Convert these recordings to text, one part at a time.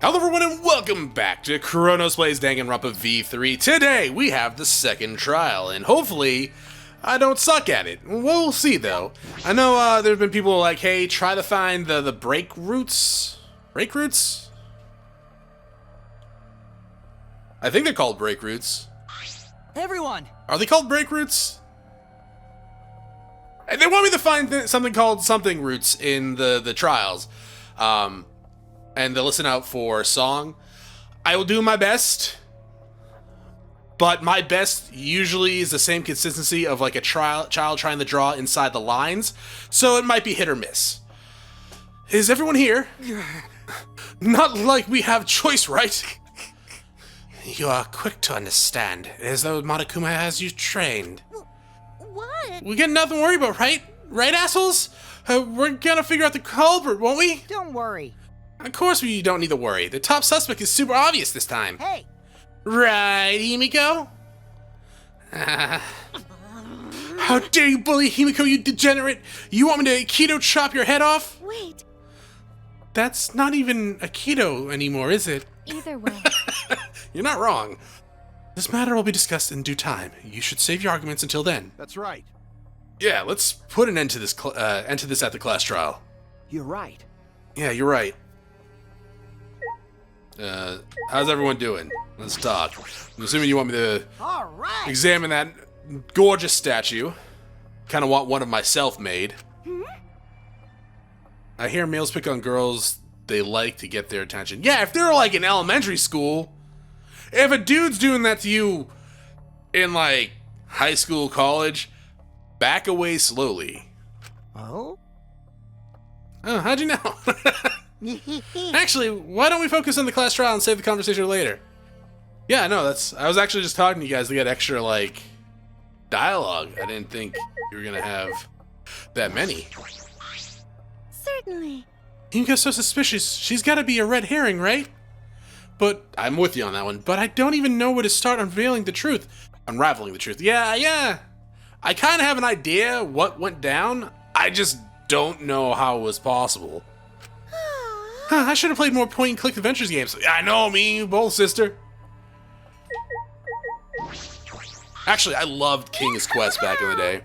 Hello everyone and welcome back to Chronos Plays Danganronpa V3. Today we have the second trial, and hopefully I don't suck at it. We'll see though. I know there's been people like, hey, try to find the break routes. Break routes? I think they're called break routes. Everyone! Are they called break routes? And they want me to find something called something routes in the trials. And to listen out for a song. I will do my best, but my best usually is the same consistency of like a child trying to draw inside the lines, so it might be hit or miss. Is everyone here? Not like we have choice, right? You are quick to understand, as though Monokuma has you trained. What? We got nothing to worry about, right? Right, assholes? We're gonna figure out the culprit, won't we? Don't worry. Of course we don't need to worry. The top suspect is super obvious this time. Hey! Right, Himiko? How dare you bully Himiko, you degenerate! You want me to Aikido chop your head off? Wait. That's not even Aikido anymore, is it? Either way. You're not wrong. This matter will be discussed in due time. You should save your arguments until then. That's right. Yeah, let's put an end to this at the class trial. You're right. Yeah, you're right. How's everyone doing? Let's talk. I'm assuming you want me to All right. examine that gorgeous statue. Kind of want one of myself made. I hear males pick on girls they like to get their attention. Yeah, if they're like in elementary school. If a dude's doing that to you in like high school, college, back away slowly. Oh? Oh, how'd you know? Actually, why don't we focus on the class trial and save the conversation later? Yeah, no, I was actually just talking to you guys to get extra, like, dialogue. I didn't think you were gonna have that many. Certainly. Himiko's so suspicious. She's gotta be a red herring, right? But, I'm with you on that one, but I don't even know where to start unveiling the truth. Unraveling the truth. Yeah. I kinda have an idea what went down. I just don't know how it was possible. I should have played more point-and-click adventures games. I know, me, you both, sister. Actually, I loved King's Quest back in the day.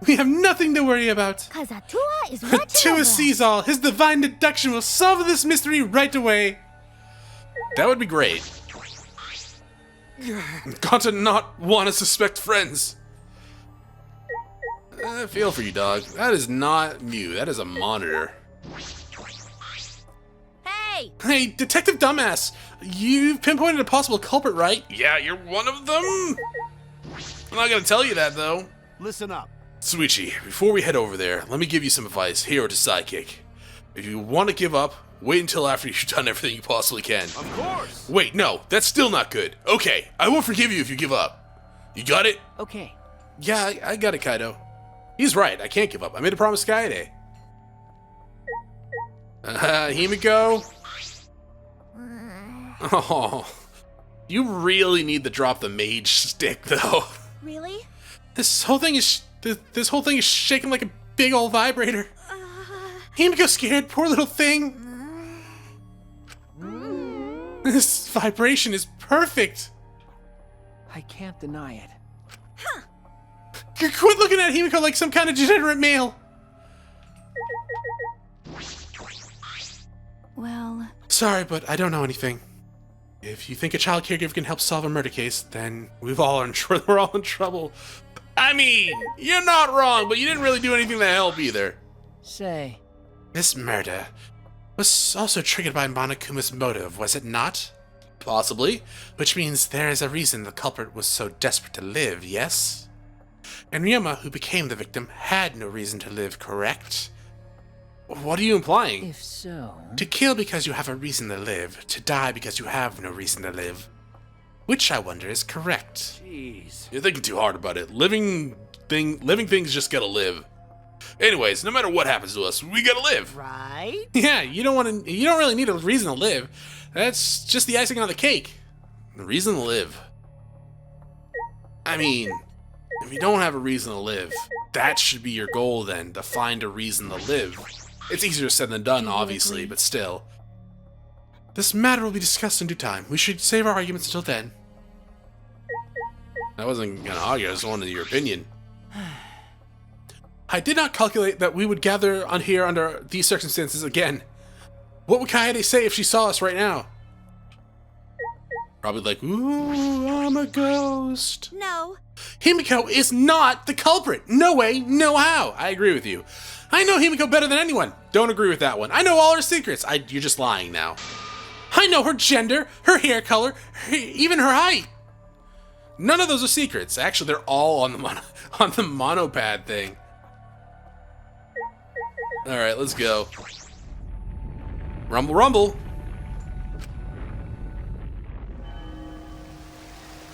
We have nothing to worry about. Cause Atua is watching Atua over sees all. His divine deduction will solve this mystery right away. That would be great. Got to not want to suspect friends. I feel for you, dog. That is not Mew. That is a monitor. Hey! Hey, Detective Dumbass! You've pinpointed a possible culprit, right? Yeah, you're one of them? I'm not gonna tell you that, though. Listen up. Suichi, before we head over there, let me give you some advice, hero to sidekick. If you want to give up, wait until after you've done everything you possibly can. Of course. Wait, no, that's still not good. Okay, I won't forgive you if you give up. You got it? Okay. Yeah, I got it, Kaido. He's right, I can't give up. I made a promise to Kaede. Himiko? Oh, you really need to drop the mage stick, though. Really? This whole thing is shaking like a big old vibrator. Himiko's scared, poor little thing. This vibration is perfect. I can't deny it. Quit looking at Himiko like some kind of degenerate male. Well... Sorry, but I don't know anything. If you think a child caregiver can help solve a murder case, then we're all in trouble. I mean, you're not wrong, but you didn't really do anything to help either. Say, This murder was also triggered by Monokuma's motive, was it not? Possibly, which means there is a reason the culprit was so desperate to live, yes? And Ryoma, who became the victim, had no reason to live, correct? What are you implying? if so... To kill because you have a reason to live, to die because you have no reason to live. Which, I wonder, is correct. Jeez. You're thinking too hard about it. Living things just gotta live. Anyways, no matter what happens to us, we gotta live. Right? Yeah, you don't really need a reason to live. That's just the icing on the cake. The reason to live. I mean, if you don't have a reason to live, that should be your goal then, to find a reason to live. It's easier said than done, obviously, but still. This matter will be discussed in due time. We should save our arguments until then. I wasn't gonna argue, I just wanted your opinion. I did not calculate that we would gather on here under these circumstances again. What would Kaede say if she saw us right now? Probably like, ooh, I'm a ghost. No. Himiko is not the culprit. No way, no how. I agree with you. I know Himiko better than anyone. Don't agree with that one. I know all her secrets. You're just lying now. I know her gender, her hair color, even her height. None of those are secrets. Actually, they're all on the monopad thing. All right, let's go. Rumble, rumble.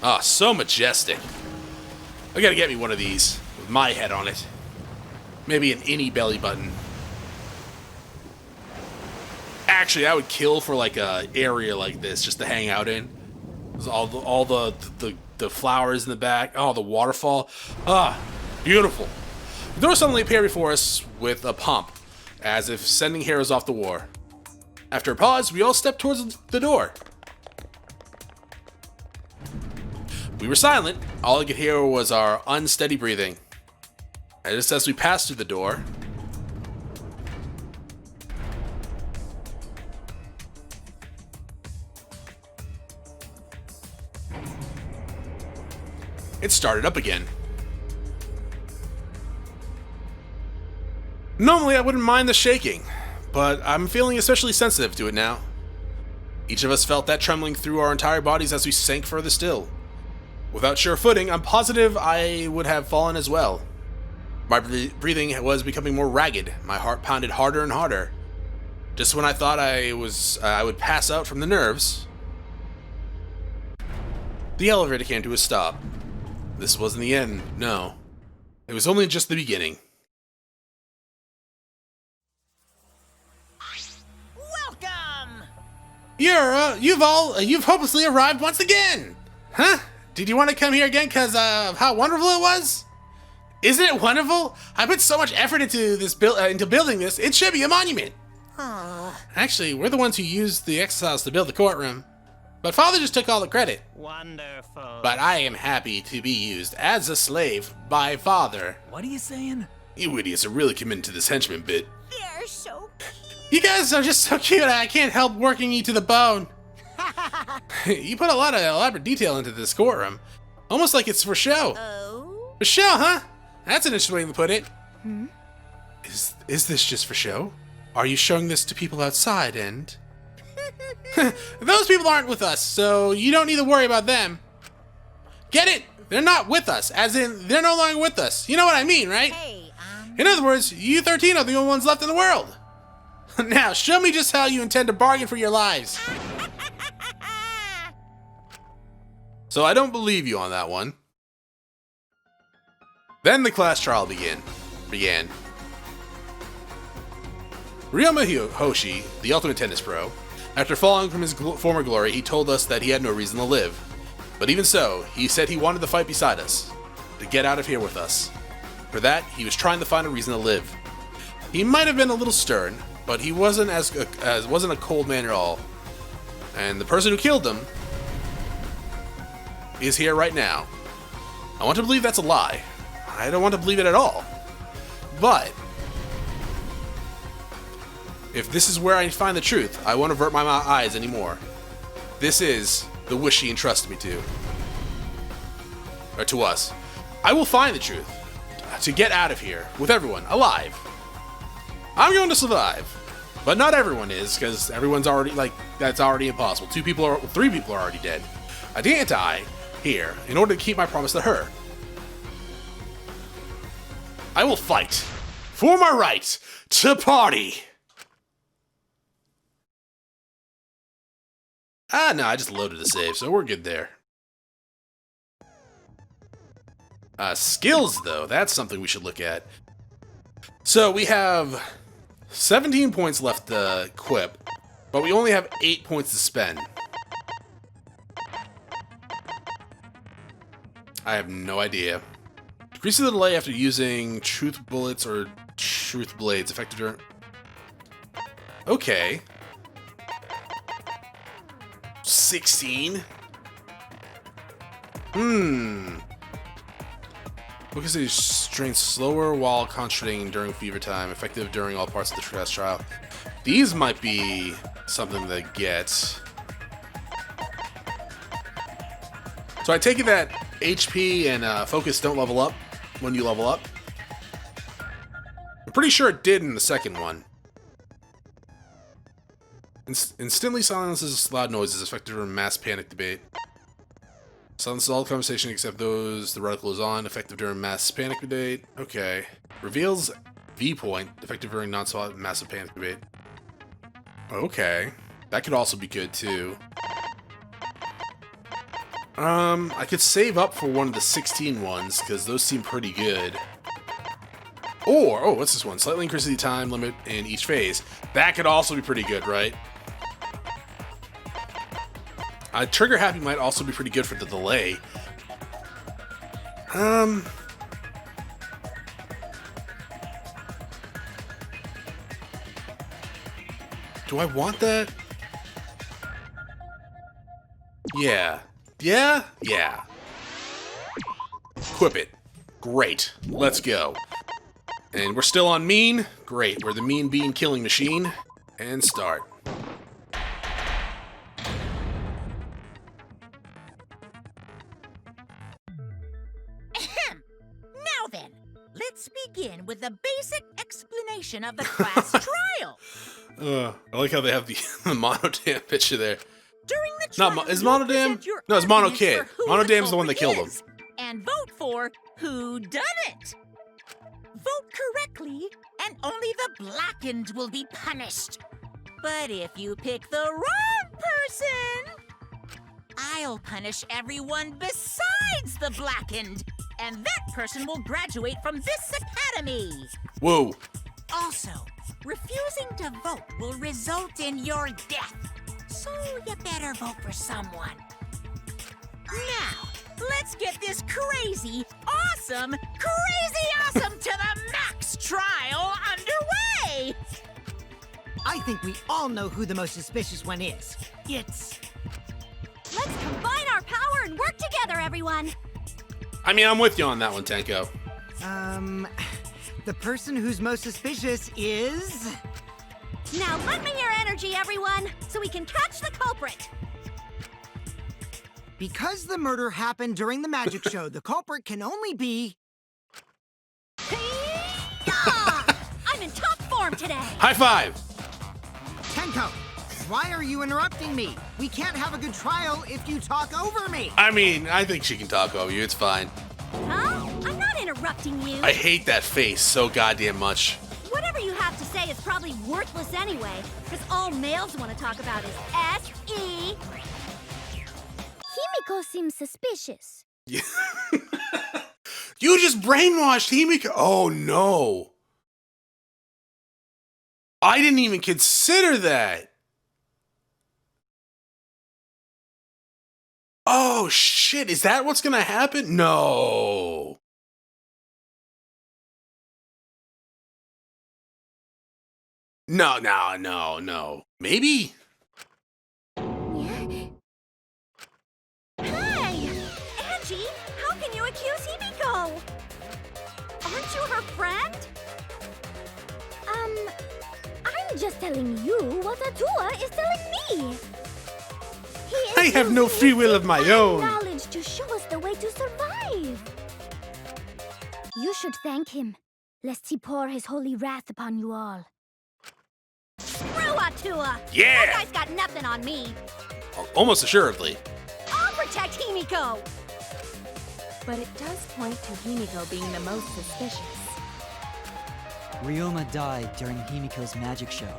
Ah, so majestic. I gotta get me one of these with my head on it. Maybe an innie belly button. Actually, I would kill for like a area like this just to hang out in. All the flowers in the back. Oh, the waterfall. Ah, beautiful. The door suddenly appeared before us with a pump, as if sending heroes off to war. After a pause, we all stepped towards the door. We were silent. All I could hear was our unsteady breathing. And just as we passed through the door, it started up again. Normally I wouldn't mind the shaking, but I'm feeling especially sensitive to it now. Each of us felt that trembling through our entire bodies as we sank further still. Without sure footing, I'm positive I would have fallen as well. My breathing was becoming more ragged. My heart pounded harder and harder. Just when I thought I would pass out from the nerves, the elevator came to a stop. This wasn't the end, no. It was only just the beginning. Welcome! You've hopelessly arrived once again! Huh? Did you want to come here again because of how wonderful it was? Isn't it wonderful? I put so much effort into building this, it should be a monument. Actually, we're the ones who used the exiles to build the courtroom. But Father just took all the credit. Wonderful. But I am happy to be used as a slave by Father. What are you saying? You idiots are really committed to this henchman bit. They're so You guys are just so cute, I can't help working you to the bone. You put a lot of elaborate detail into this courtroom. Almost like it's for show. Oh. For show, huh? That's an interesting way to put it. Is this just for show? Are you showing this to people outside and... Those people aren't with us, so you don't need to worry about them. Get it? They're not with us, as in, they're no longer with us. You know what I mean, right? Hey, In other words, you 13 are the only ones left in the world. Now, show me just how you intend to bargain for your lives. So I don't believe you on that one. Then the class trial began. Ryoma Hoshi, the ultimate tennis pro, after falling from his former glory, he told us that he had no reason to live. But even so, he said he wanted to fight beside us, to get out of here with us. For that, he was trying to find a reason to live. He might have been a little stern, but he wasn't wasn't a cold man at all. And the person who killed him is here right now. I want to believe that's a lie. I don't want to believe it at all. But if this is where I find the truth, I won't avert my eyes anymore. This is the wish he entrusted me to. Or to us. I will find the truth. To get out of here with everyone alive. I'm going to survive. But not everyone is, because everyone's already, that's already impossible. 3 people are already dead. I can't die here in order to keep my promise to her. I will fight for my right to party. No, I just loaded a save, so we're good there. Skills, though, that's something we should look at. So we have 17 points left to equip, but we only have 8 points to spend. I have no idea. Decreases the delay after using truth bullets or truth blades. Effective during... Okay. 16? Because they strain slower while concentrating during fever time, effective during all parts of the stress trial. These might be something to get. So I take it that HP and focus don't level up when you level up. I'm pretty sure it did in the second one. Instantly silences loud noises, effective during mass panic debate. Silences all conversation except those the reticle is on, effective during mass panic debate. Okay. Reveals viewpoint, effective during non-stop massive panic debate. Okay. That could also be good too. I could save up for one of the 16 ones, because those seem pretty good. Or, oh, what's this one? Slightly increase the time limit in each phase. That could also be pretty good, right? Trigger happy might also be pretty good for the delay. Do I want that? Yeah. Yeah? Yeah. Equip it. Great. Let's go. And we're still on mean. Great. We're the mean bean killing machine. And start. Now then, let's begin with the basic explanation of the class trial. I like how they have the, the Monodam picture there. During the Not trial, Mo- is you'll Monodam? present your No, it's Mono arguments Kid. for who Monodam's the one that killed him. is, and vote for who done it. Vote correctly, and only the blackened will be punished. But if you pick the wrong person, I'll punish everyone besides the blackened, and that person will graduate from this academy. Whoa. Also, refusing to vote will result in your death. So you better vote for someone. Now, let's get this crazy awesome to the max trial underway! I think we all know who the most suspicious one is. It's... Let's combine our power and work together, everyone. I mean, I'm with you on that one, Tenko. The person who's most suspicious is... Now lend me your energy, everyone, so we can catch the culprit. Because the murder happened during the magic show, the culprit can only be... Yeah! I'm in top form today. High five! Tenko, why are you interrupting me? We can't have a good trial if you talk over me. I mean, I think she can talk over you. It's fine. Huh? I'm not interrupting you. I hate that face so goddamn much. Whatever you have to say is probably worthless anyway, because all males want to talk about is S.E. Himiko seems suspicious. You just brainwashed Himiko. Oh, no. I didn't even consider that. Oh, shit. Is that what's going to happen? No. No. Maybe? Hey! Angie, how can you accuse Himiko? Aren't you her friend? I'm just telling you what Atua is telling me. I have no free will of my own. Knowledge to show us the way to survive. You should thank him, lest he pour his holy wrath upon you all. Screw Atua! Yeah! That guy's got nothing on me. Almost assuredly. I'll protect Himiko! But it does point to Himiko being the most suspicious. Ryoma died during Himiko's magic show.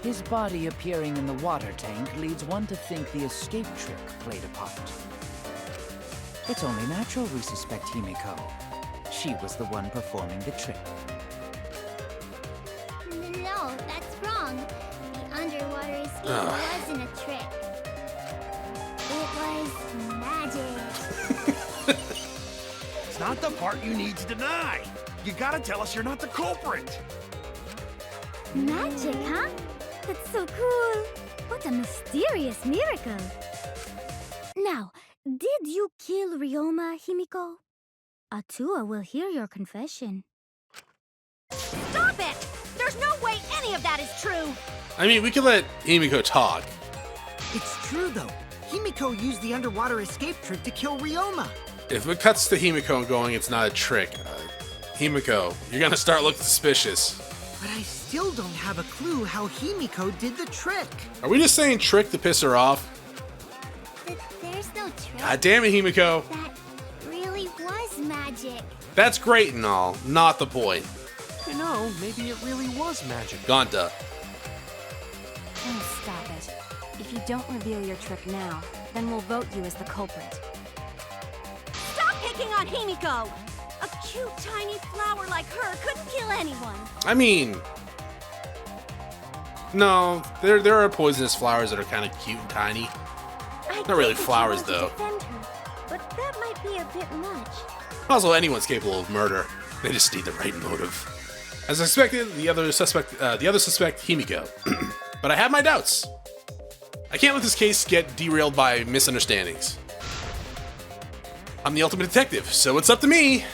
His body appearing in the water tank leads one to think the escape trick played a part. It's only natural we suspect Himiko. She was the one performing the trick. No, that's wrong. The underwater escape wasn't a trick. It was magic. It's not the part you need to deny. You gotta tell us you're not the culprit. Magic, huh? That's so cool. What a mysterious miracle. Now, did you kill Ryoma, Himiko? Atua will hear your confession. Stop it! There's no way any of that is true! I mean, we could let Himiko talk. It's true, though. Himiko used the underwater escape trick to kill Ryoma. If it cuts to Himiko going, it's not a trick. Himiko, you're gonna start looking suspicious. But I still don't have a clue how Himiko did the trick. Are we just saying trick to piss her off? There's no trick. God damn it, Himiko. That really was magic. That's great and all, not the point. You know, maybe it really was magic. Gonta. Oh, stop it. If you don't reveal your trick now, then we'll vote you as the culprit. Stop picking on Himiko! A cute, tiny flower like her couldn't kill anyone. I mean, no, there are poisonous flowers that are kind of cute and tiny. Not really flowers, though. Defend her, but that might be a bit much. Also, anyone's capable of murder. They just need the right motive. As expected, the other suspect, Himiko. But I have my doubts. I can't let this case get derailed by misunderstandings. I'm the ultimate detective, so it's up to me.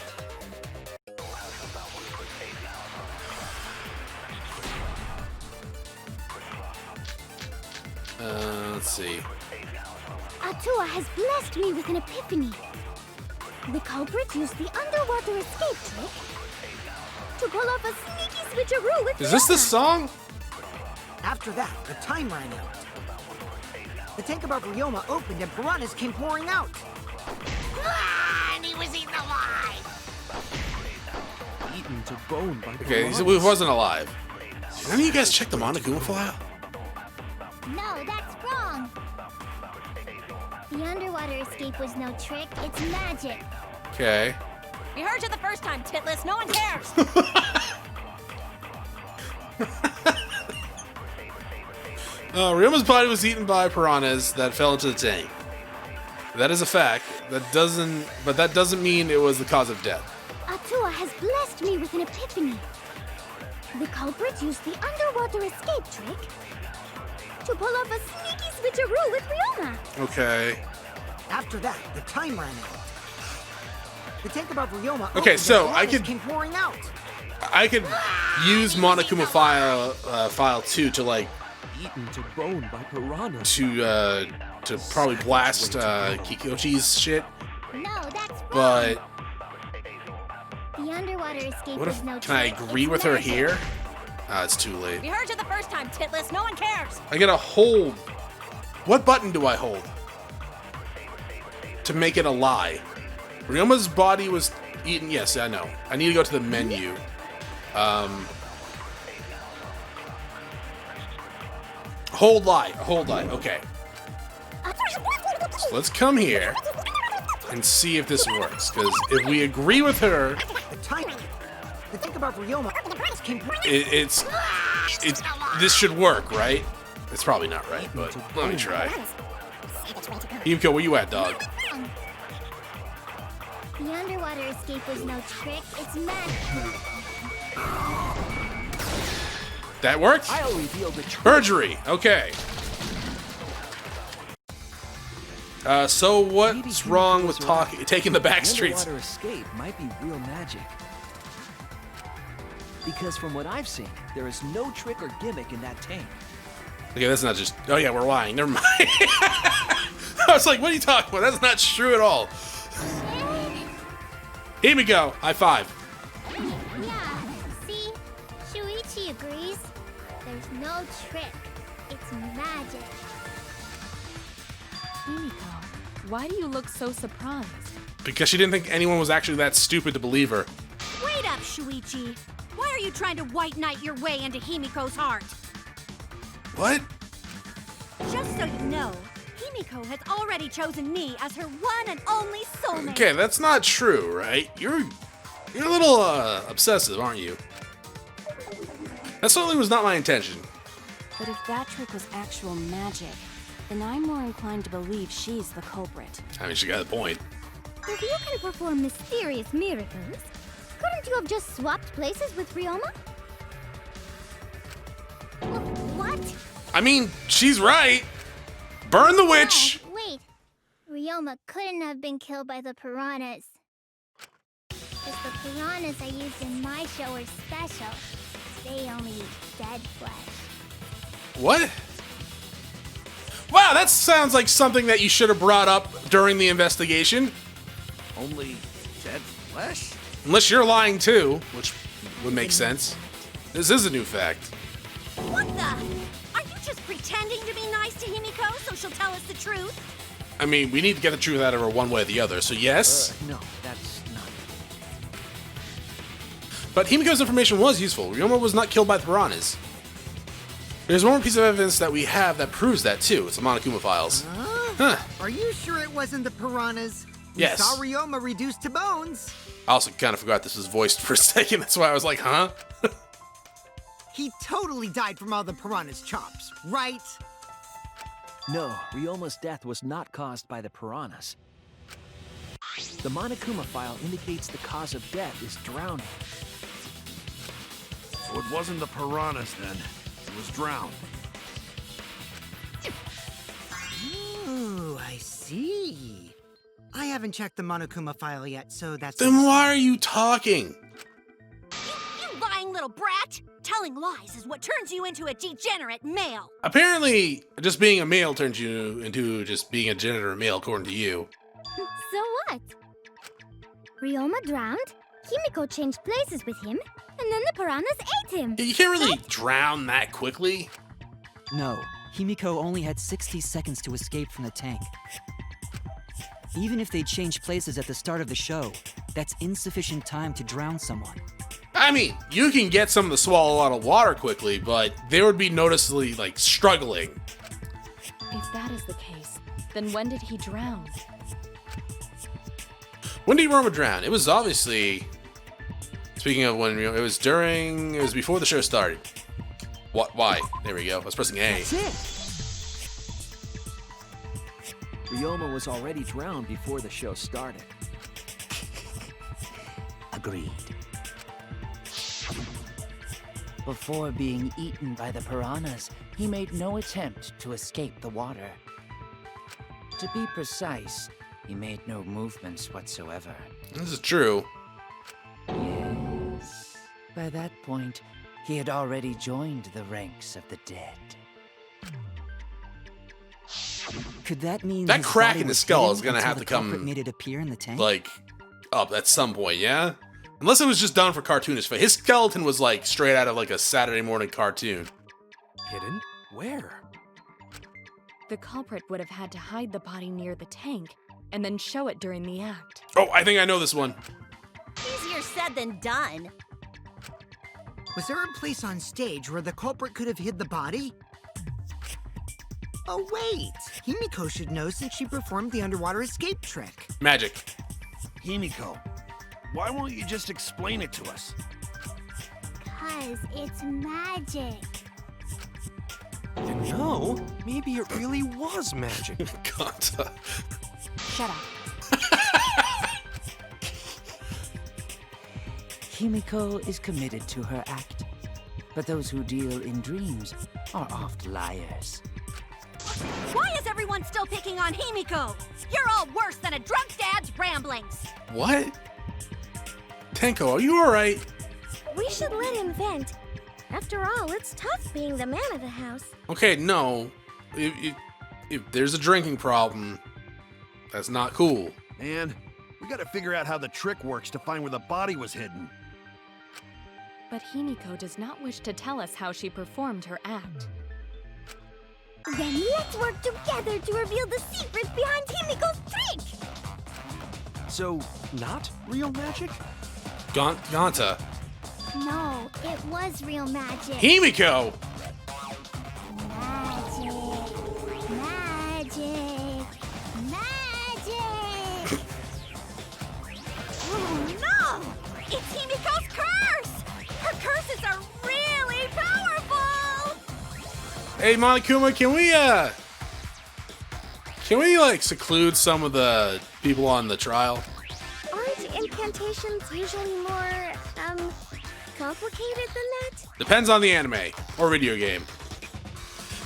Let's see. Atua has blessed me with an epiphany. The culprit used the underwater escape trick to pull off a sneaky switcheroo with Is this the song? After that, the time ran out. The tank above Ryoma opened and piranhas came pouring out. And he was eaten alive! Eaten to bone by Okay, he wasn't alive. Did any of you guys check the Monokuma file? No, that's wrong. The underwater escape was no trick, it's magic. Okay. We heard you the first time, Titless. No one cares. Ryoma's body was eaten by piranhas that fell into the tank. That is a fact. But that doesn't mean it was the cause of death. Atua has blessed me with an epiphany. The culprit used the underwater escape trick to pull off a sneaky switcheroo with Ryoma. Okay. After that, the time ran out. The tank above Ryoma Okay, opened so and I piranhas could- came pouring out. I could use Monokuma file 2 to like eaten to bone by piranhas. to probably blast Kikoshi's shit. No, that's wrong. But The underwater escape what was if no can I trick, agree it's with her magic. here? It's too late. We heard you the first time, Titless. No one cares. I gotta hold. What button do I hold to make it a lie? Ryoma's body was eaten. Yes, I know. I need to go to the menu. Hold lie. Hold lie. Okay. So let's come here and see if this works. Because if we agree with her, The tank above Ryoma came pouring it's this should work, right? It's probably not right, but let me try. Himiko, where you at, dog? The underwater escape was no trick, it's magic. That worked? I'll reveal the truth. Perjury. Okay. So what's wrong with taking the back The streets? underwater escape might be real magic. Because from what I've seen, there is no trick or gimmick in that tank. Okay, that's not just. Oh yeah, we're lying. Never mind. I was like, what are you talking about? That's not true at all. Here we go. High five. Yeah, see? Shuichi agrees. There's no trick. It's magic. Himiko, why do you look so surprised? Because she didn't think anyone was actually that stupid to believe her. Wait up, Shuichi. Why are you trying to white knight your way into Himiko's heart? What? Just so you know, Himiko has already chosen me as her one and only soulmate. Okay, that's not true, right? You're a little obsessive, aren't you? That certainly was not my intention. But if that trick was actual magic, then I'm more inclined to believe she's the culprit. I mean, she got a point. If you can perform mysterious miracles, couldn't you have just swapped places with Ryoma? What? I mean, she's right. Burn the witch. Oh, wait. Ryoma couldn't have been killed by the piranhas. Because the piranhas I used in my show are special. They only eat dead flesh. What? Wow, that sounds like something that you should have brought up during the investigation. Only dead flesh? Unless you're lying too, which would make sense. This is a new fact. What the? Are you just pretending to be nice to Himiko so she'll tell us the truth? I mean, we need to get the truth out of her one way or the other, so yes. No, that's not. But Himiko's information was useful. Ryoma was not killed by the piranhas. There's one more piece of evidence that we have that proves that too. It's the Monokuma files. Huh. Are you sure it wasn't the piranhas? We Yes. saw Ryoma reduced to bones. I also kind of forgot this was voiced for a second. That's why I was like, huh? He totally died from all the piranhas' chops, right? No, Ryoma's death was not caused by the piranhas. The Monokuma file indicates the cause of death is drowning. So it wasn't the piranhas then. It was drowned. Ooh, I see. I haven't checked the Monokuma file yet, so that's... Then why are you talking? You lying little brat! Telling lies is what turns you into a degenerate male. Apparently, just being a male turns you into just being a degenerate male, according to you. So what? Ryoma drowned, Himiko changed places with him, and then the piranhas ate him. You can't really drown that quickly. No, Himiko only had 60 seconds to escape from the tank. Even if they changed places at the start of the show, that's insufficient time to drown someone. I mean, you can get someone to swallow a lot of water quickly, but they would be noticeably, like, struggling. If that is the case, then when did he drown? When did Ryoma drown? It was obviously... Speaking of when, it was before the show started. What? Why? There we go. I was pressing A. That's it! Ryoma was already drowned before the show started. Agreed. Before being eaten by the piranhas, he made no attempt to escape the water. To be precise, he made no movements whatsoever. This is true. Yes. By that point, he had already joined the ranks of the dead. Could that mean That his crack body in the was skull hidden is gonna until have the to come, culprit made it appear in the tank? Like, up at some point, yeah? Unless it was just done for cartoonish effect. His skeleton was, like, straight out of, like, a Saturday morning cartoon. Hidden? Where? The culprit would have had to hide the body near the tank and then show it during the act. Oh, I think I know this one. Easier said than done. Was there a place on stage where the culprit could have hid the body? Oh, wait. Himiko should know since she performed the underwater escape trick. Magic. Himiko, why won't you just explain it to us? 'Cause it's magic. No, maybe it really was magic. God. Shut up. Himiko is committed to her act, but those who deal in dreams are oft liars. Why is everyone still picking on Himiko? You're all worse than a drunk dad's ramblings. What? Tenko, are you alright? We should let him vent. After all, it's tough being the man of the house. Okay, no. If there's a drinking problem, that's not cool. Man, we gotta figure out how the trick works to find where the body was hidden. But Himiko does not wish to tell us how she performed her act. Then let's work together to reveal the secrets behind Himiko's trick! So, not real magic? Ganta. No, it was real magic. Himiko! Magic. Magic. Magic. Oh no! It's Himiko's curse! Her curses are really powerful! Hey, Monokuma, can we, like, seclude some of the people on the trial? Aren't incantations usually more, complicated than that? Depends on the anime or video game.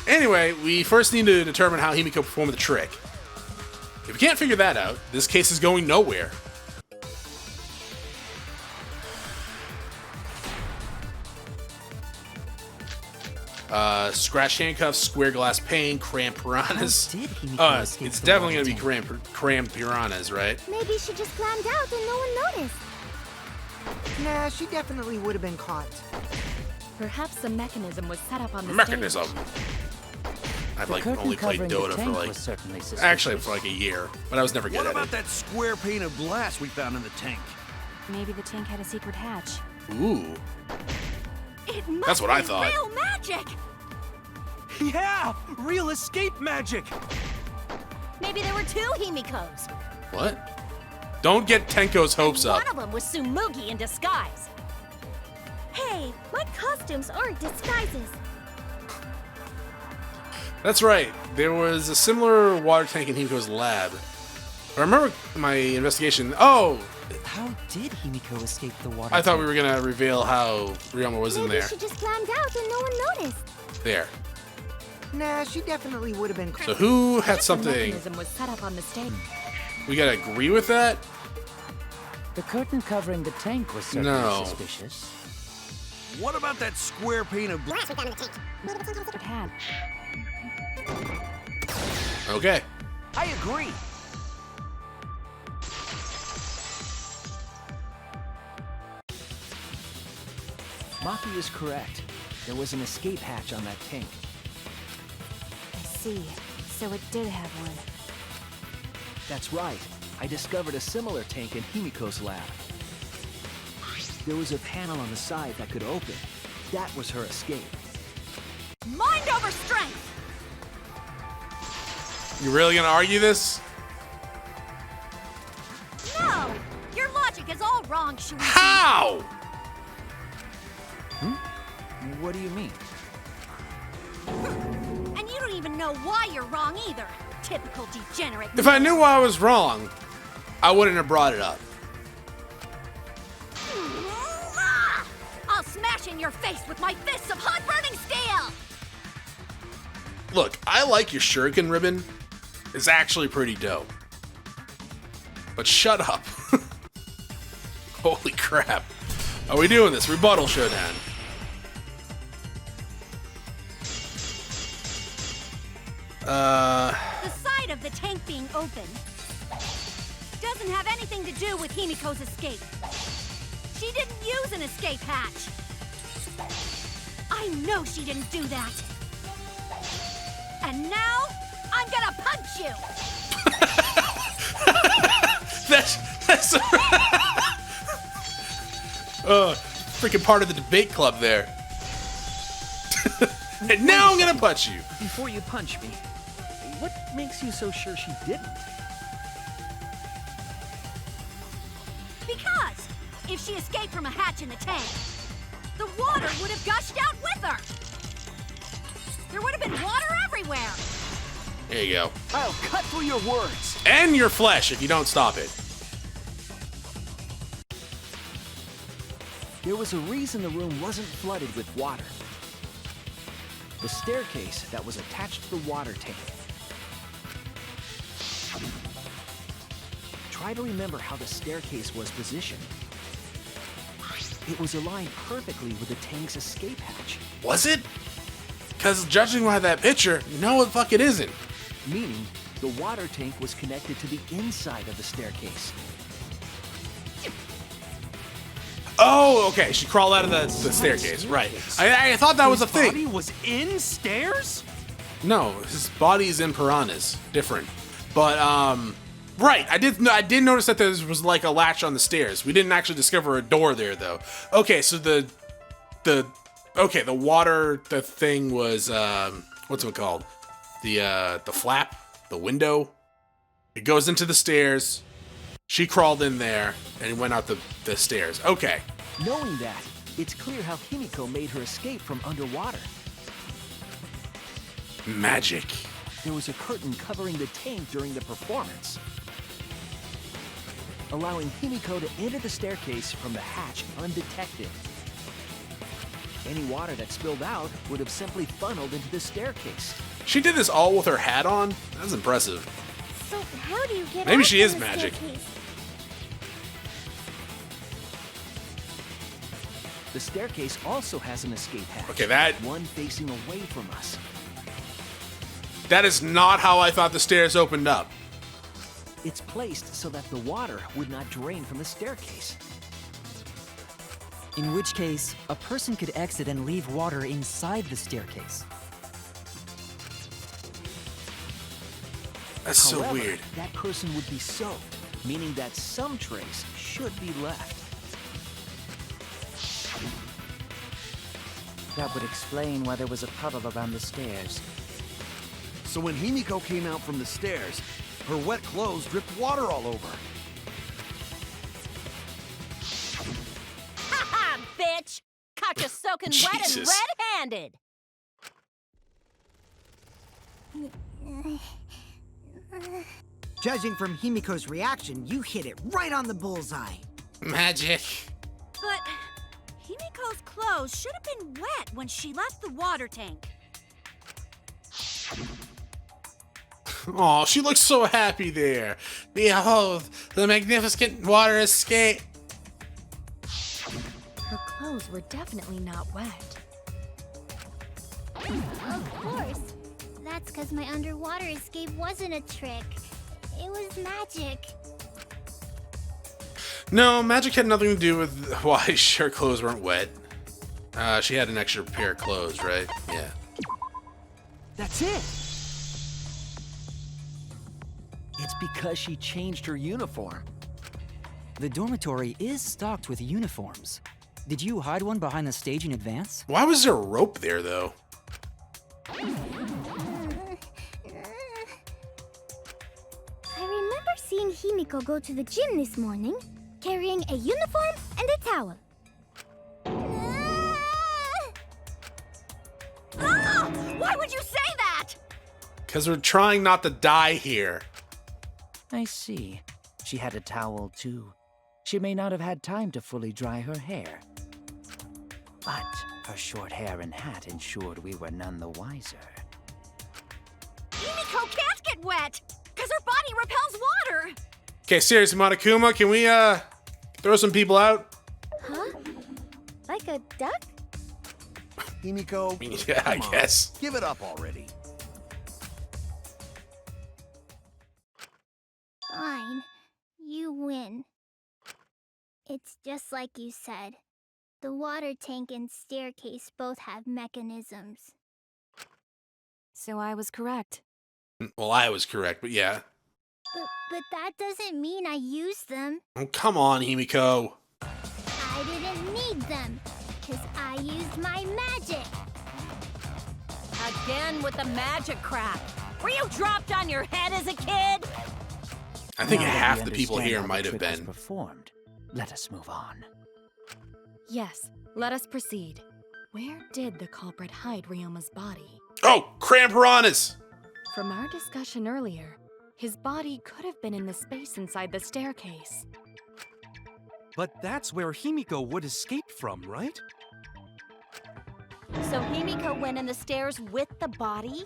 Anyway, we first need to determine how Himiko performed the trick. If we can't figure that out, this case is going nowhere. Scratch handcuffs, square glass pane, cramped piranhas. How did Himiko escape It's the definitely water gonna be tank? cramped piranhas, right? Maybe she just climbed out and no one noticed. Nah, she definitely would have been caught. Perhaps the mechanism was set up on the Mechanism. stage. I've The like curtain only played covering the Dota for tank like was certainly suspicious. actually for like a year, but I was never good What at about it. that square pane of glass we found in the tank? Maybe the tank had a secret hatch. Ooh, It must That's what I be thought. real magic. Yeah! Real escape magic! Maybe there were two Himikos. what? Don't get Tenko's hopes up. One of them was Sumugi in disguise. Hey, my costumes aren't disguises. That's right. There was a similar water tank in Himiko's lab. I remember my investigation. Oh, How did Himiko escape the water I thought we tank? were gonna reveal how Ryoma was in Maybe there. she just climbed out and no one noticed. There. Nah, she definitely would have been caught. So who had The something? mechanism was set up on the stage. We gotta agree with that? The curtain covering the tank was certainly No. suspicious. What about that square pane of glass? It had. Okay. I agree. Maki is correct. There was an escape hatch on that tank. I see. So it did have one. That's right. I discovered a similar tank in Himiko's lab. There was a panel on the side that could open. That was her escape. Mind over strength. You really gonna argue this? No, your logic is all wrong, Shuichi. How? What do you mean? And you don't even know why you're wrong either. Typical degenerate. If I knew I was wrong, I wouldn't have brought it up. I'll smash in your face with my fists of hot burning steel. Look, I like your shuriken ribbon. It's actually pretty dope. But shut up. Holy crap. Are we doing this? Rebuttal showdown. The side of the tank being open doesn't have anything to do with Himiko's escape. She didn't use an escape hatch. I know she didn't do that. And now, I'm gonna punch you! That's freaking part of the debate club there. And now I'm gonna punch you. Before you punch me, what makes you so sure she didn't? Because if she escaped from a hatch in the tank, the water would have gushed out with her. There would have been water everywhere. There you go. I'll cut through your words. And your flesh if you don't stop it. There was a reason the room wasn't flooded with water. The staircase that was attached to the water tank. Try to remember how the staircase was positioned. It was aligned perfectly with the tank's escape hatch, Was it? Because judging by that picture, no, the fuck it isn't. meaning the water tank was connected to the inside of the staircase. Oh, okay. She crawled out of the staircase. Right. I thought that was a His thing. body was in stairs? No, his body's in piranhas. Different. But, right. I did notice that there was like a latch on the stairs. We didn't actually discover a door there, though. Okay, so the water, the thing was, what's it called? The flap, the window. It goes into the stairs. She crawled in there and went out the stairs. Okay. Knowing that, it's clear how Himiko made her escape from underwater. Magic. There was a curtain covering the tank during the performance, allowing Himiko to enter the staircase from the hatch undetected. Any water that spilled out would have simply funneled into the staircase. She did this all with her hat on? That's impressive. So how do you get Maybe out she from is the magic. staircase? The staircase also has an escape hatch. Okay, that- One facing away from us. That is not how I thought the stairs opened up. It's placed so that the water would not drain from the staircase. In which case, a person could exit and leave water inside the staircase. That's so However, weird. that person would be soaked, meaning that some trace should be left. That would explain why there was a puddle around the stairs. So when Himiko came out from the stairs, her wet clothes dripped water all over. Ha ha, bitch! Caught you soaking wet and Jesus. red-handed! Judging from Himiko's reaction, you hit it right on the bullseye. Magic. But Himiko's clothes should have been wet when she left the water tank. Oh, she looks so happy there. Behold, the magnificent water escape. Her clothes were definitely not wet. Of course. That's because my underwater escape wasn't a trick. It was magic. No, magic had nothing to do with why her clothes weren't wet. She had an extra pair of clothes, right? Yeah. That's it! It's because she changed her uniform. The dormitory is stocked with uniforms. Did you hide one behind the stage in advance? Why was there a rope there, though? I remember seeing Himiko go to the gym this morning, carrying a uniform and a towel. Ah! Why would you say that? Because we're trying not to die here. I see. She had a towel, too. She may not have had time to fully dry her hair. But her short hair and hat ensured we were none the wiser. Himiko can't get wet, because her body repels water. Okay, seriously, Monokuma, can we, throw some people out? Huh? Like a duck? Himiko, Yeah, I come on, guess. give it up already. Fine. You win. It's just like you said. The water tank and staircase both have mechanisms. So I was correct. Well, I was correct, but yeah. But that doesn't mean I used them. Oh, come on, Himiko. I didn't need them, because I used my magic. Again with the magic crap. Were you dropped on your head as a kid? I think Now that half we the people understand here how the might have trick was been. performed. Let us move on. Yes, let us proceed. Where did the culprit hide Ryoma's body? Oh, cram piranhas! From our discussion earlier, his body could have been in the space inside the staircase. But that's where Himiko would escape from, right? So Himiko went in the stairs with the body?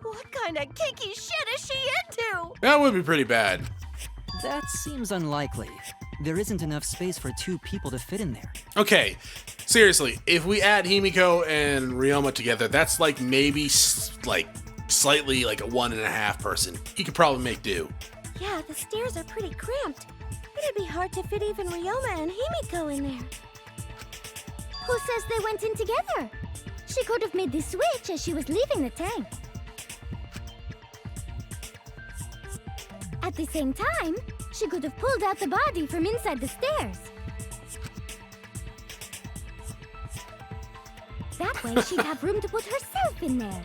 What kind of kinky shit is she into? That would be pretty bad. That seems unlikely. There isn't enough space for 2 people to fit in there. Okay, seriously, if we add Himiko and Ryoma together, that's like maybe slightly like a 1.5 person. You could probably make do. Yeah, the stairs are pretty cramped. It'd be hard to fit even Ryoma and Himiko in there. Who says they went in together? She could have made the switch as she was leaving the tank. At the same time, she could have pulled out the body from inside the stairs. That way she'd have room to put herself in there.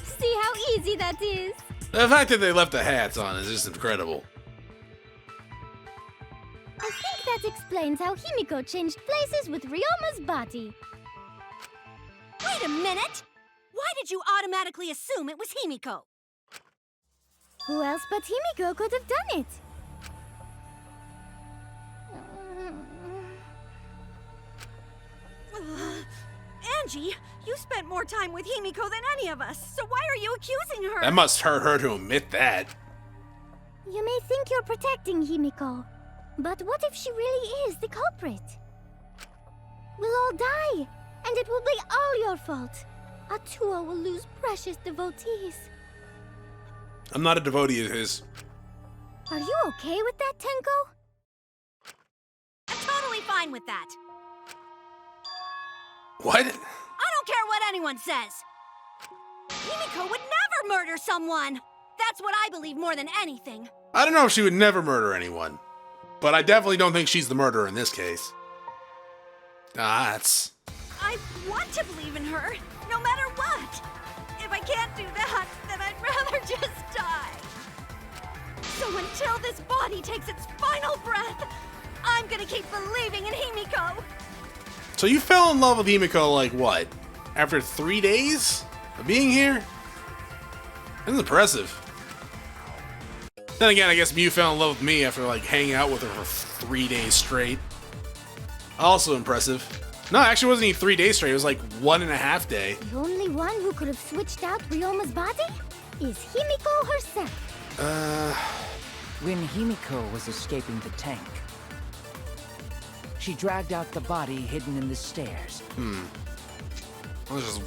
See how easy that is? The fact that they left the hats on is just incredible. I think that explains how Himiko changed places with Ryoma's body. Wait a minute! Why did you automatically assume it was Himiko? Who else but Himiko could have done it? Angie, you spent more time with Himiko than any of us, so why are you accusing her? That must hurt her to admit that. You may think you're protecting Himiko, but what if she really is the culprit? We'll all die, and it will be all your fault. Atua will lose precious devotees. I'm not a devotee of his. Are you okay with that, Tenko? I'm totally fine with that. What? I don't care what anyone says. Himiko would never murder someone. That's what I believe more than anything. I don't know if she would never murder anyone, but I definitely don't think she's the murderer in this case. That's... I want to believe in her, no matter what. If I can't do that, then I'd rather just die. So until this body takes its final breath, I'm gonna keep believing in Himiko. So you fell in love with Himiko, like, what? After 3 days of being here? That's impressive. Then again, I guess Mew fell in love with me after, like, hanging out with her for 3 days straight. Also impressive. No, actually, it wasn't even 3 days straight. It was like 1.5 days. The only one who could have switched out Ryoma's body is Himiko herself. When Himiko was escaping the tank, she dragged out the body hidden in the stairs. Let's just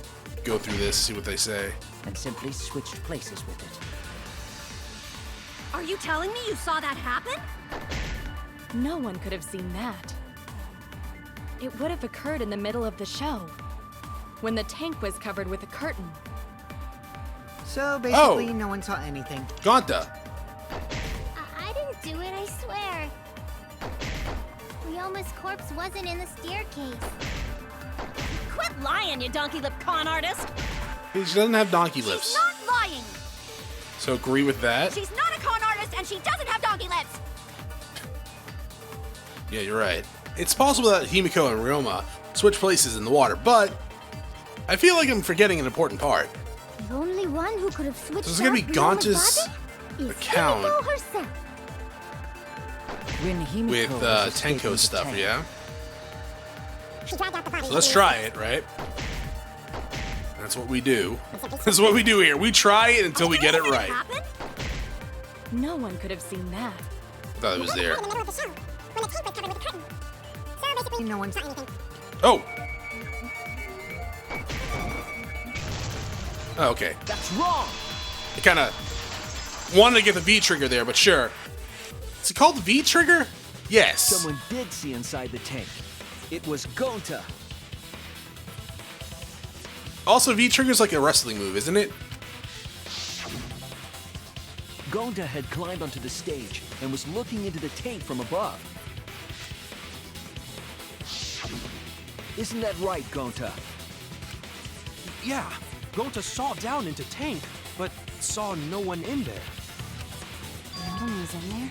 go through this, see what they say. And simply switched places with it. Are you telling me you saw that happen? No one could have seen that. It would have occurred in the middle of the show, when the tank was covered with a curtain. So basically, no one saw anything. Gonta. I didn't do it, I swear. Ryoma's corpse wasn't in the staircase. Quit lying, you donkey-lipped con artist! She doesn't have donkey lips. She's not lying! So agree with that? She's not a con artist, and she doesn't have donkey lips! Yeah, you're right. It's possible that Himiko and Ryoma switch places in the water, but I feel like I'm forgetting an important part. The only one who could have switched So it's gonna be out Ryoma's Gonta's body is account Himiko herself. When Himiko with was escaping Tenko the stuff, tank, yeah? So let's try it, right? That's what we do. That's what we do here. We try it until we get it right. No one could have seen that. I thought it was there. No one saw anything. Oh! Oh, okay. That's wrong! I kind of wanted to get the V trigger there, but sure. Is it called the V trigger? Yes. Someone did see inside the tank. It was Gonta. Also, V trigger's like a wrestling move, isn't it? Gonta had climbed onto the stage and was looking into the tank from above. Isn't that right, Gonta? Yeah, Gonta saw down into tank, but saw no one in there. No one was in there?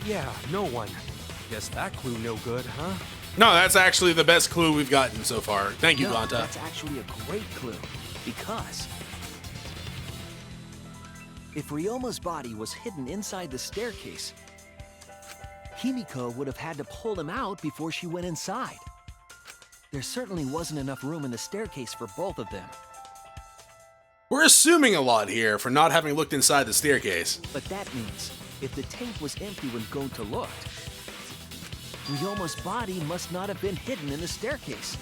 Yeah, no one. Guess that clue no good, huh? No, that's actually the best clue we've gotten so far. Thank you, No, Gonta. that's actually a great clue, because if Ryoma's body was hidden inside the staircase, Himiko would have had to pull him out before she went inside. There certainly wasn't enough room in the staircase for both of them. We're assuming a lot here for not having looked inside the staircase. But that means, if the tank was empty when Gonta looked, Ryoma's body must not have been hidden in the staircase.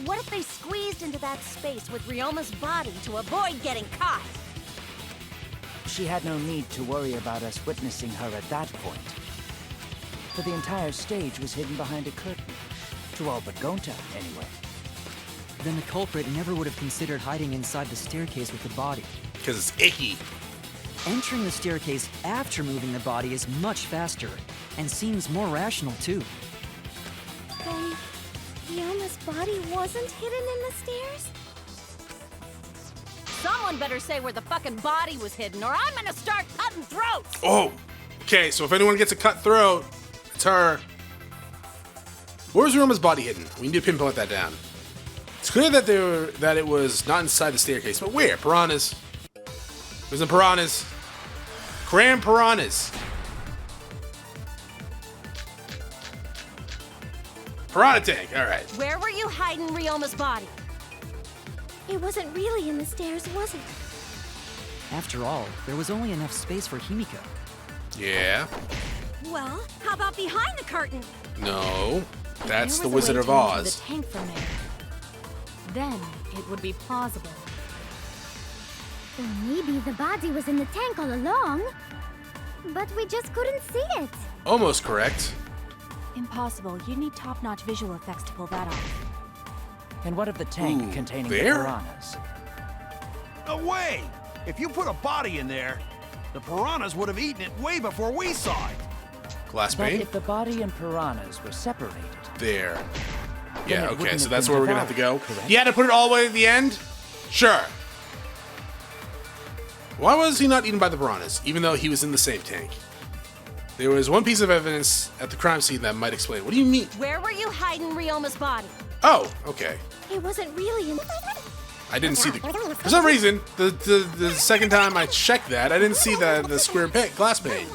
What if they squeezed into that space with Ryoma's body to avoid getting caught? She had no need to worry about us witnessing her at that point. For the entire stage was hidden behind a curtain. To all but Gonta, anyway. Then the culprit never would have considered hiding inside the staircase with the body. Because it's icky. Entering the staircase after moving the body is much faster, and seems more rational too. Then Ryoma's body wasn't hidden in the stairs? Someone better say where the fucking body was hidden, or I'm gonna start cutting throats! Oh! Okay, so if anyone gets a cut throat, it's her. Where's Ryoma's body hidden? We need to pinpoint that down. It's clear that it was not inside the staircase, but where? Piranhas. It was in Piranhas. Grand Piranhas. Piranha tank. All right. Where were you hiding Ryoma's body? It wasn't really in the stairs, was it? After all, there was only enough space for Himiko. Yeah. Well, how about behind the curtain? No. That's There the was a Wizard way of to enter Oz. the tank from there. Then it would be plausible. So maybe the body was in the tank all along. But we just couldn't see it. Almost correct. Impossible. You'd need top-notch visual effects to pull that off. And what of the tank Ooh, containing there? the piranhas? No way! If you put a body in there, the piranhas would have eaten it way before we saw it. Glass But pane. if the body and piranhas were separated, There. Then Yeah, it okay, wouldn't so have that's been where we're gonna have to go. devoured, correct? You had to put it all the way at the end? Sure. Why was he not eaten by the piranhas, even though he was in the same tank? There was one piece of evidence at the crime scene that might explain. What do you mean? Where were you hiding Ryoma's body? Oh, okay. It wasn't really in. I didn't see the. For some reason, the second time I checked that, I didn't see the square glass pane.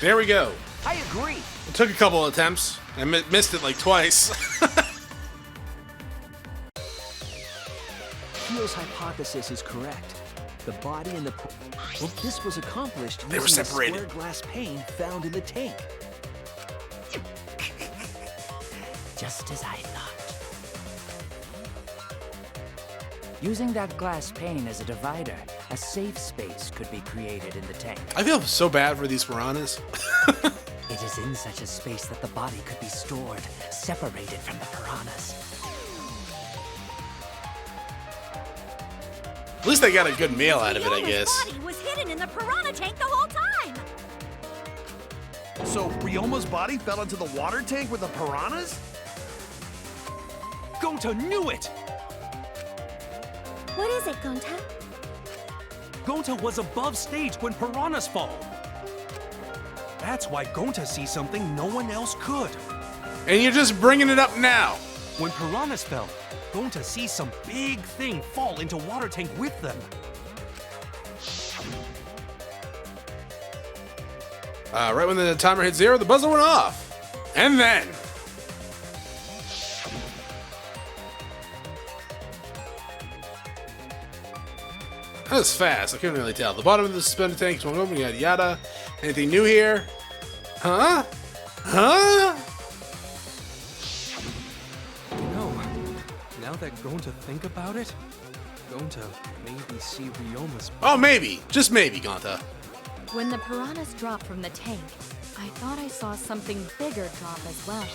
There we go. I agree. It took a couple attempts. I missed it like twice. Keel's hypothesis is correct. The body and the... Well, this was accomplished They were using separated. the square glass pane found in the tank. just as I thought. Using that glass pane as a divider, a safe space could be created in the tank. I feel so bad for these piranhas. It is in such a space that the body could be stored, separated from the piranhas. At least they got a good meal out of it, I Ryoma's guess. body was hidden in the piranha tank the whole time. So Ryoma's body fell into the water tank with the piranhas? Gonta knew it! What is it, Gonta? Gonta was above stage when piranhas fall. That's why Gonta sees something no one else could. And you're just bringing it up now. When piranhas fell, Gonta sees some big thing fall into water tank with them. Right when the timer hit 0, the buzzer went off. And then... That was fast. I couldn't really tell. The bottom of the suspended tank swung open. Yada yada. Anything new here? Huh? Huh? No. Now that Gonta think about it, Gonta maybe see Ryoma's. Oh, maybe. Just maybe, Gonta. When the piranhas dropped from the tank, I thought I saw something bigger drop as well.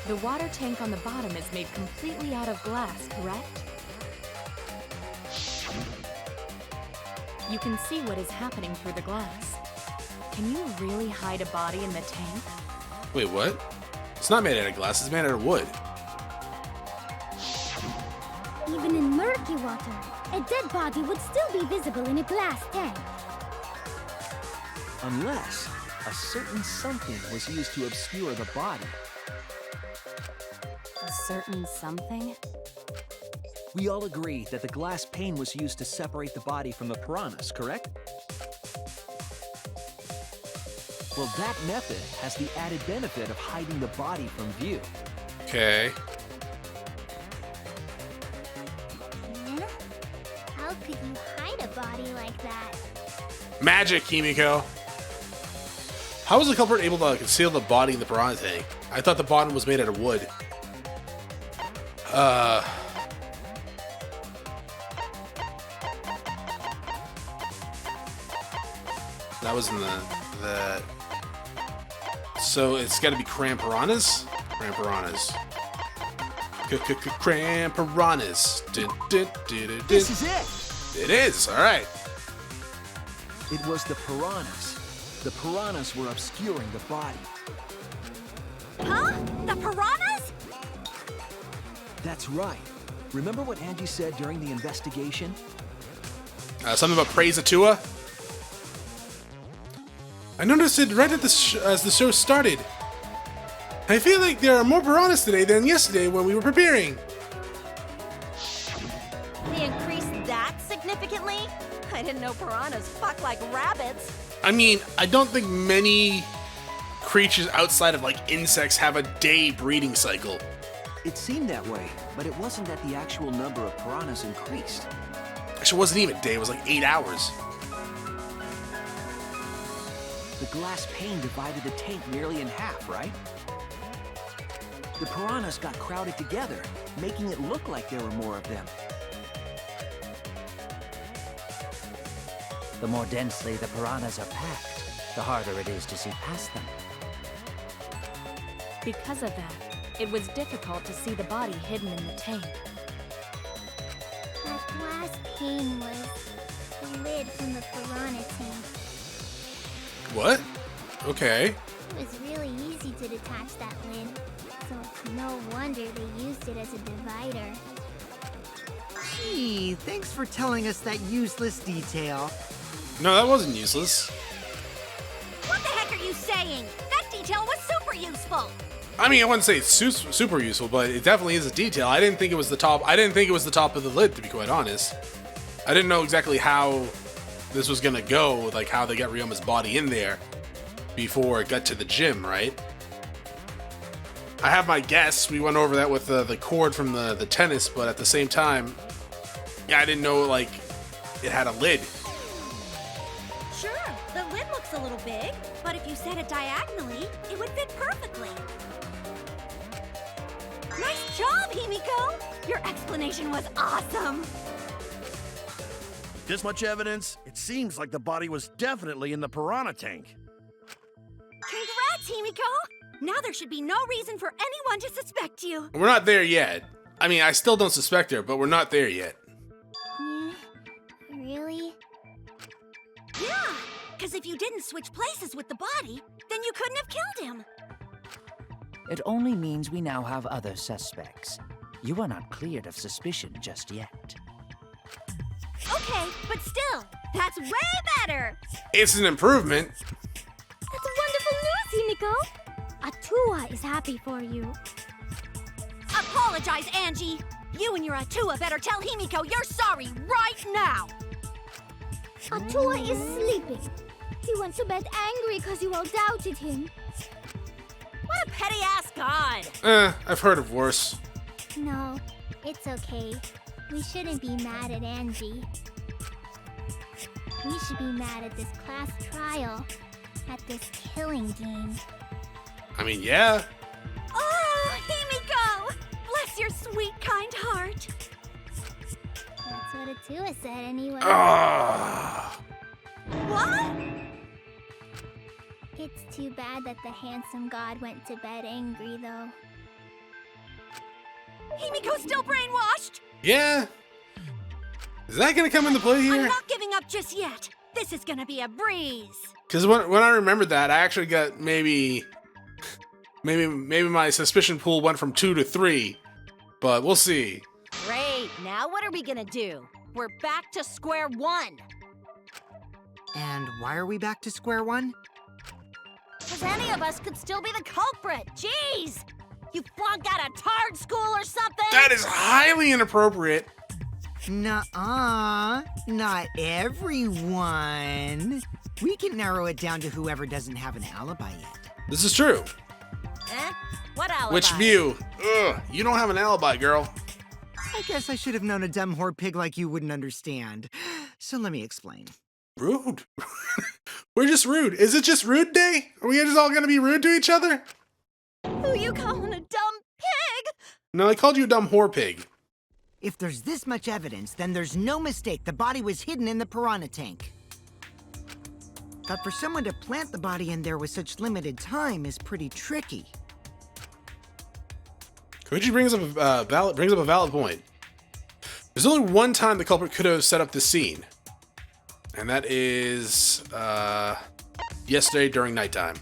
The water tank on the bottom is made completely out of glass, correct? You can see what is happening through the glass. Can you really hide a body in the tank? Wait, what? It's not made out of glass. It's made out of wood. Even in murky water, a dead body would still be visible in a glass tank. Unless a certain something was used to obscure the body. A certain something? We all agree that the glass pane was used to separate the body from the piranhas, correct? Well, that method has the added benefit of hiding the body from view. Okay. How could you hide a body like that? Magic, Himiko. How was the culprit able to conceal the body in the piranha tank? I thought the bottom was made out of wood. That was in the... So it's got to be cram piranhas? Cram piranhas. Cram piranhas. This is it! It is, alright. It was the piranhas. The piranhas were obscuring the body. Huh? The piranhas? That's right. Remember what Angie said during the investigation? Something about praise Atua? I noticed it right at as the show started. I feel like there are more piranhas today than yesterday when we were preparing. They increased that significantly? I didn't know piranhas fuck like rabbits. I mean, I don't think many creatures outside of like insects have a day breeding cycle. It seemed that way, but it wasn't that the actual number of piranhas increased. Actually, it wasn't even a day, it was like 8 hours. The glass pane divided the tank nearly in half, right? The piranhas got crowded together, making it look like there were more of them. The more densely the piranhas are packed, the harder it is to see past them. Because of that, it was difficult to see the body hidden in the tank. That glass pane was the lid from the piranha tank. What? Okay. It was really easy to detach that lid, so it's no wonder they used it as a divider. Gee, thanks for telling us that useless detail. No, that wasn't useless. What the heck are you saying? That detail was super useful. I mean, I wouldn't say it's super useful, but it definitely is a detail. I didn't think it was the top. I didn't think it was the top of the lid, to be quite honest. I didn't know exactly how this was gonna go, like how they got Ryoma's body in there before it got to the gym, right? I have my guess. We went over that with the cord from the tennis, but at the same time, yeah, I didn't know like it had a lid. Sure, the lid looks a little big, but if you set it diagonally, it would fit perfectly. Nice job, Himiko! Your explanation was awesome! This much evidence? It seems like the body was definitely in the piranha tank. Congrats, Himiko! Now there should be no reason for anyone to suspect you. We're not there yet. I mean, I still don't suspect her, but we're not there yet. Really? Yeah, because if you didn't switch places with the body, then you couldn't have killed him. It only means we now have other suspects. You are not cleared of suspicion just yet. Okay, but still, that's way better! It's an improvement. That's wonderful news, Himiko! Atua is happy for you. Apologize, Angie! You and your Atua better tell Himiko you're sorry right now! Atua is sleeping. He went to bed angry because you all doubted him. What a petty-ass god! I've heard of worse. No, it's okay. We shouldn't be mad at Angie. We should be mad at this class trial, at this killing game. I mean, yeah. Oh, Himiko! Bless your sweet, kind heart. That's what Atua said anyway. What? It's too bad that the handsome god went to bed angry, though. Himiko's still brainwashed? Yeah. Is that gonna come into play I'm here? not giving up just yet. This is gonna be a breeze. Because when I remembered that, I actually got maybe my suspicion pool went from 2 to 3, but we'll see. Great, now what are we gonna do? We're back to square one. And why are we back to square one? Because any of us could still be the culprit. Jeez! You flunked out of Tard School or something? That is highly inappropriate. Nuh-uh. Not everyone. We can narrow it down to whoever doesn't have an alibi yet. This is true. Eh? What alibi? Which view? Ugh, you don't have an alibi, girl. I guess I should have known a dumb whore pig like you wouldn't understand. So let me explain. Rude. We're just rude. Is it just rude day? Are we just all gonna be rude to each other? Who you calling a dumb pig? No, I called you a dumb whore pig. If there's this much evidence, then there's no mistake the body was hidden in the piranha tank. But for someone to plant the body in there with such limited time is pretty tricky. Koichi brings up a valid point. There's only one time the culprit could have set up this scene, and that is yesterday during nighttime.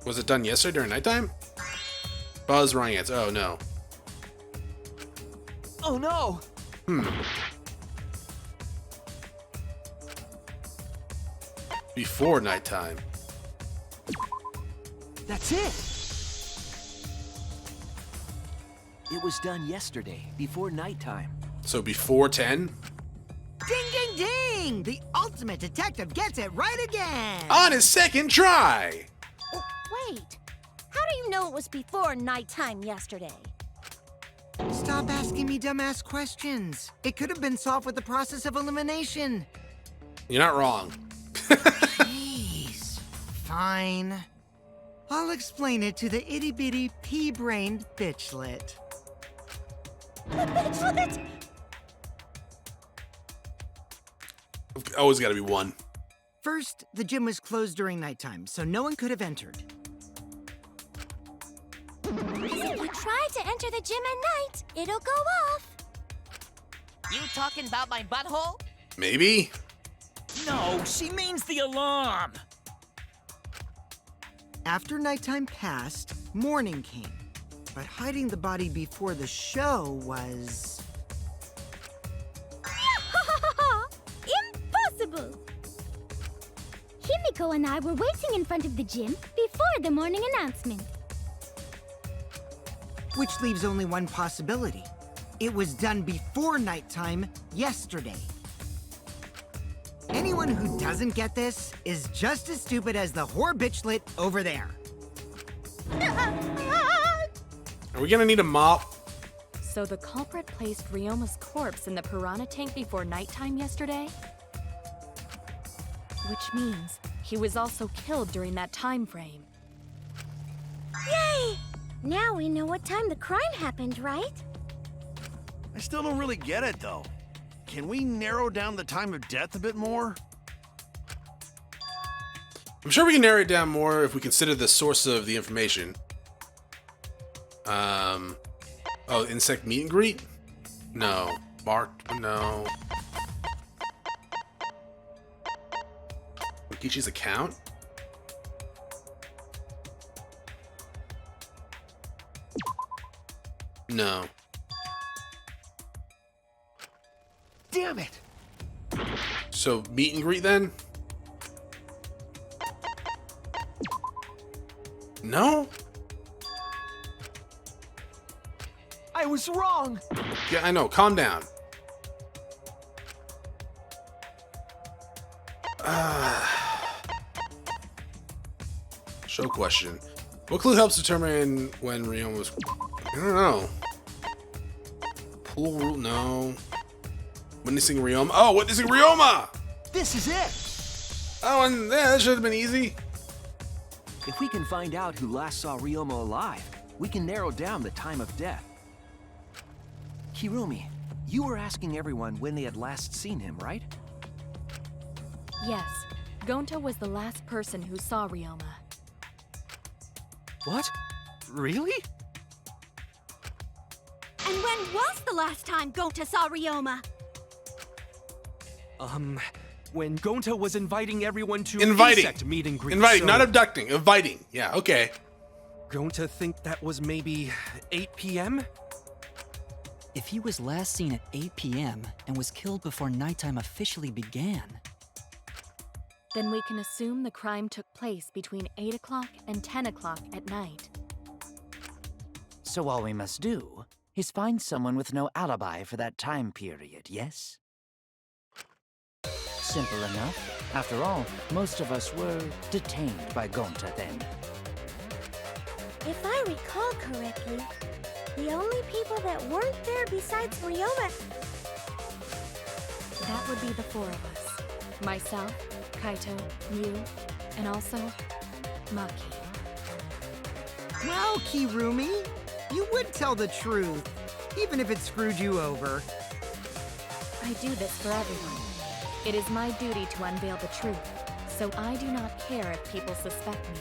Was it done yesterday during nighttime? Buzz wrong answer. Oh no. Oh no! Before nighttime. That's it! It was done yesterday, before nighttime. So before 10? Ding, ding, ding! The ultimate detective gets it right again! On his second try! Wait, how do you know it was before nighttime yesterday? Stop asking me dumbass questions. It could have been solved with the process of elimination. You're not wrong. Jeez. Fine. I'll explain it to the itty-bitty pea-brained bitchlet. The bitchlet! Always gotta be one. First, the gym was closed during nighttime, so no one could have entered. If you try to enter the gym at night, it'll go off. You talking about my butthole? Maybe? No, she means the alarm. After nighttime passed, morning came. But hiding the body before the show was... Impossible! Himiko and I were waiting in front of the gym before the morning announcement. Which leaves only one possibility. It was done before nighttime yesterday. Anyone who doesn't get this is just as stupid as the whore bitchlet over there. Are we gonna need a mop? So the culprit placed Ryoma's corpse in the piranha tank before nighttime yesterday? Which means he was also killed during that time frame. Yay! Now we know what time the crime happened, right? I still don't really get it, though. Can we narrow down the time of death a bit more? I'm sure we can narrow it down more if we consider the source of the information. Oh, insect meet and greet? No. Mark? No. Rikichi's account? No. Damn it! So, meet and greet then? No? I was wrong! Yeah, I know. Calm down. Show question. What clue helps determine when Ryoma was... I don't know. Pool rule? No. Witnessing Ryoma? Oh, witnessing Ryoma! This is it! Oh, and yeah, that should have been easy. If we can find out who last saw Ryoma alive, we can narrow down the time of death. Kirumi, you were asking everyone when they had last seen him, right? Yes, Gonta was the last person who saw Ryoma. What? Really? And when was the last time Gonta saw Ryoma? When Gonta was inviting everyone to Inviting. insect meet and greet. Inviting, so not abducting. Inviting. Yeah, okay. Gonta think that was maybe 8 p.m.? If he was last seen at 8 p.m. and was killed before nighttime officially began, Then we can assume the crime took place between 8 o'clock and 10 o'clock at night. So all we must do is find someone with no alibi for that time period, yes? Simple enough. After all, most of us were detained by Gonta then. If I recall correctly, the only people that weren't there besides Ryoma... That would be the four of us. Myself, Kaito, you, and also Maki. Well, Kirumi, you would tell the truth, even if it screwed you over. I do this for everyone. It is my duty to unveil the truth, so I do not care if people suspect me.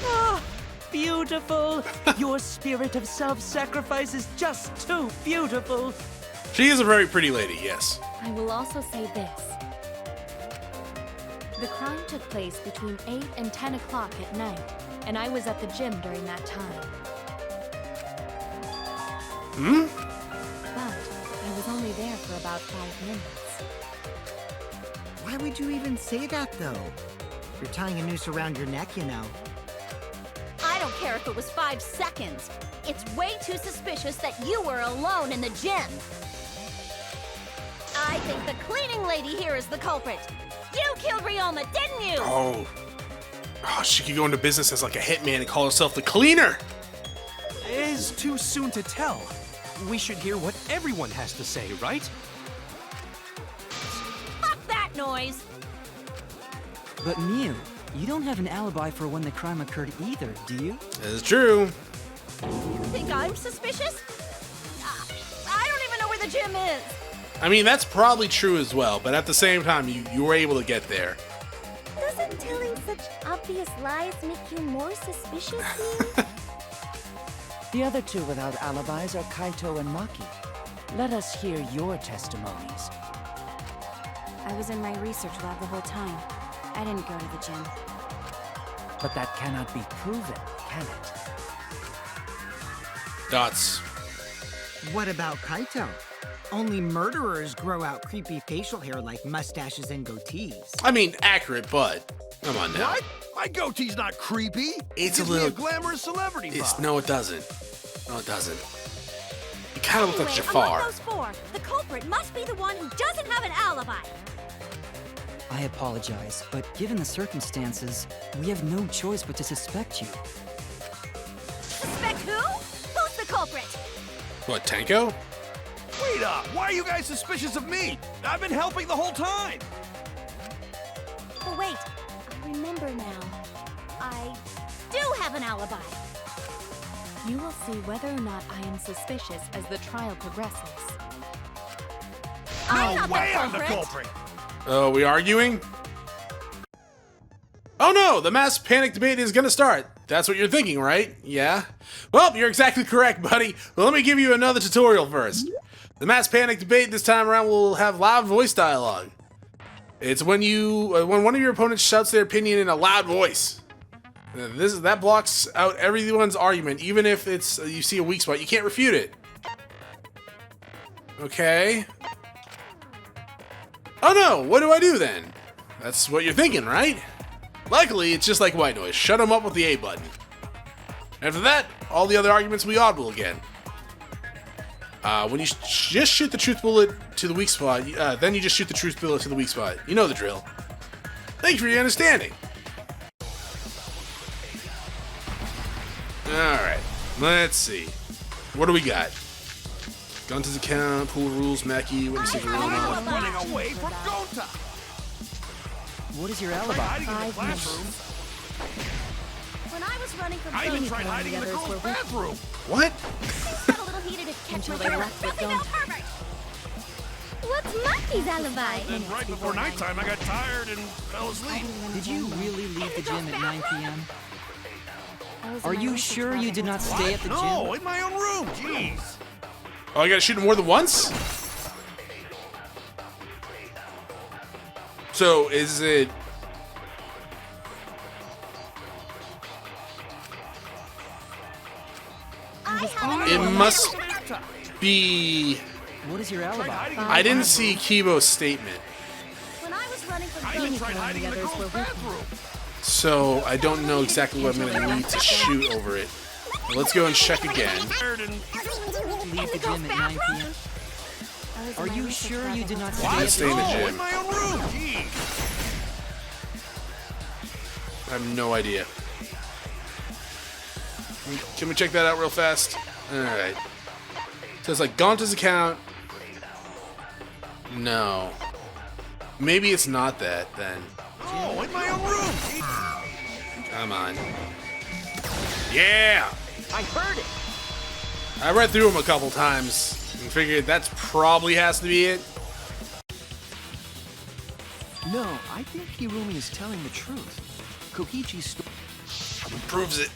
Ah, beautiful! Your spirit of self-sacrifice is just too beautiful! She is a very pretty lady, yes. I will also say this. The crime took place between 8 and 10 o'clock at night, and I was at the gym during that time. But I was only there for about 5 minutes. Why would you even say that, though? You're tying a noose around your neck, you know. I don't care if it was 5 seconds. It's way too suspicious that you were alone in the gym. I I think the cleaning lady here is the culprit. You killed Ryoma, didn't you? Oh, she could go into business as like a hitman and call herself the cleaner. It's too soon to tell. We should hear what everyone has to say, right? Fuck that noise. But Miu, you don't have an alibi for when the crime occurred either, do you? That's true. You think I'm suspicious? I don't even know where the gym is. I mean, that's probably true as well, but at the same time, you were able to get there. Doesn't telling such obvious lies make you more suspicious, Miu? The other two without alibis are Kaito and Maki. Let us hear your testimonies. I was in my research lab the whole time. I didn't go to the gym. But that cannot be proven, can it? Dots. What about Kaito? Only murderers grow out creepy facial hair like mustaches and goatees. I mean, accurate, but come on now. What? My goatee's not creepy. It's Gives a little me a glamorous celebrity vibe. No, it doesn't. No, it doesn't. You kind of look like Anyway, Jafar. among those four, the culprit must be the one who doesn't have an alibi. I apologize, but given the circumstances, we have no choice but to suspect you. Suspect who? Who's the culprit? What, Tanko? Wait up! Why are you guys suspicious of me? I've been helping the whole time! Oh, wait. I remember now. I do have an alibi. You will see whether or not I am suspicious as the trial progresses. I'm No not way the I'm the culprit. culprit! Oh, we arguing? Oh no, the mass panic debate is gonna start. That's what you're thinking, right? Yeah? Well, you're exactly correct, buddy. Well, let me give you another tutorial first. The mass panic debate this time around will have loud voice dialogue. It's when when one of your opponents shouts their opinion in a loud voice. That blocks out everyone's argument, even if it's you see a weak spot. You can't refute it. Okay. Oh no, what do I do then? That's what you're thinking, right? Luckily, it's just like white noise. Shut them up with the A button. After that, all the other arguments we audible again. When you just shoot the truth bullet to the weak spot, then you just shoot the truth bullet to the weak spot. You know the drill. Thank you for your understanding. Alright, let's see. What do we got? Gunta's account, pool rules, Mackie, witnesses I'm Ryoma. running away from Gonta! What is your Tried alibi? hiding in the classroom. When I was running from I even Gonta, tried hiding in the girls' bathroom. What? things got a little heated at catch my Until they breath. left with Nothing else Gonta. perfect. What's Maki's alibi? Then right before nighttime, I got tired and fell asleep. Did you really leave the gym at 9 p.m.? I was in Are my you research sure lab you the did whole not time. stay at the No, gym? in my own room. Jeez. Oh, I gotta shoot him more than once? So, is it... It must be... What is your alibi? I didn't see Kibo's statement, When I was running from I even Gonta, tried hiding in the others girls' were with bathroom. so I don't know exactly what I'm gonna need to shoot over it. Let's go and check again. Tired and Leave the gym at 9 p.m.? I was in Are my you research sure lab you the did whole not time. stay at Let's the stay in the in gym. my own room. Jeez. I have no idea. Can we check that out real fast? Alright. So it's like Gonta's account. No. Maybe it's not that then. Oh, in my own room. Jeez. Come on. Yeah! I heard it. I read through them a couple times and figured that's probably has to be it. No, I think Hirumi is telling the truth. Kokichi's story. Proves it.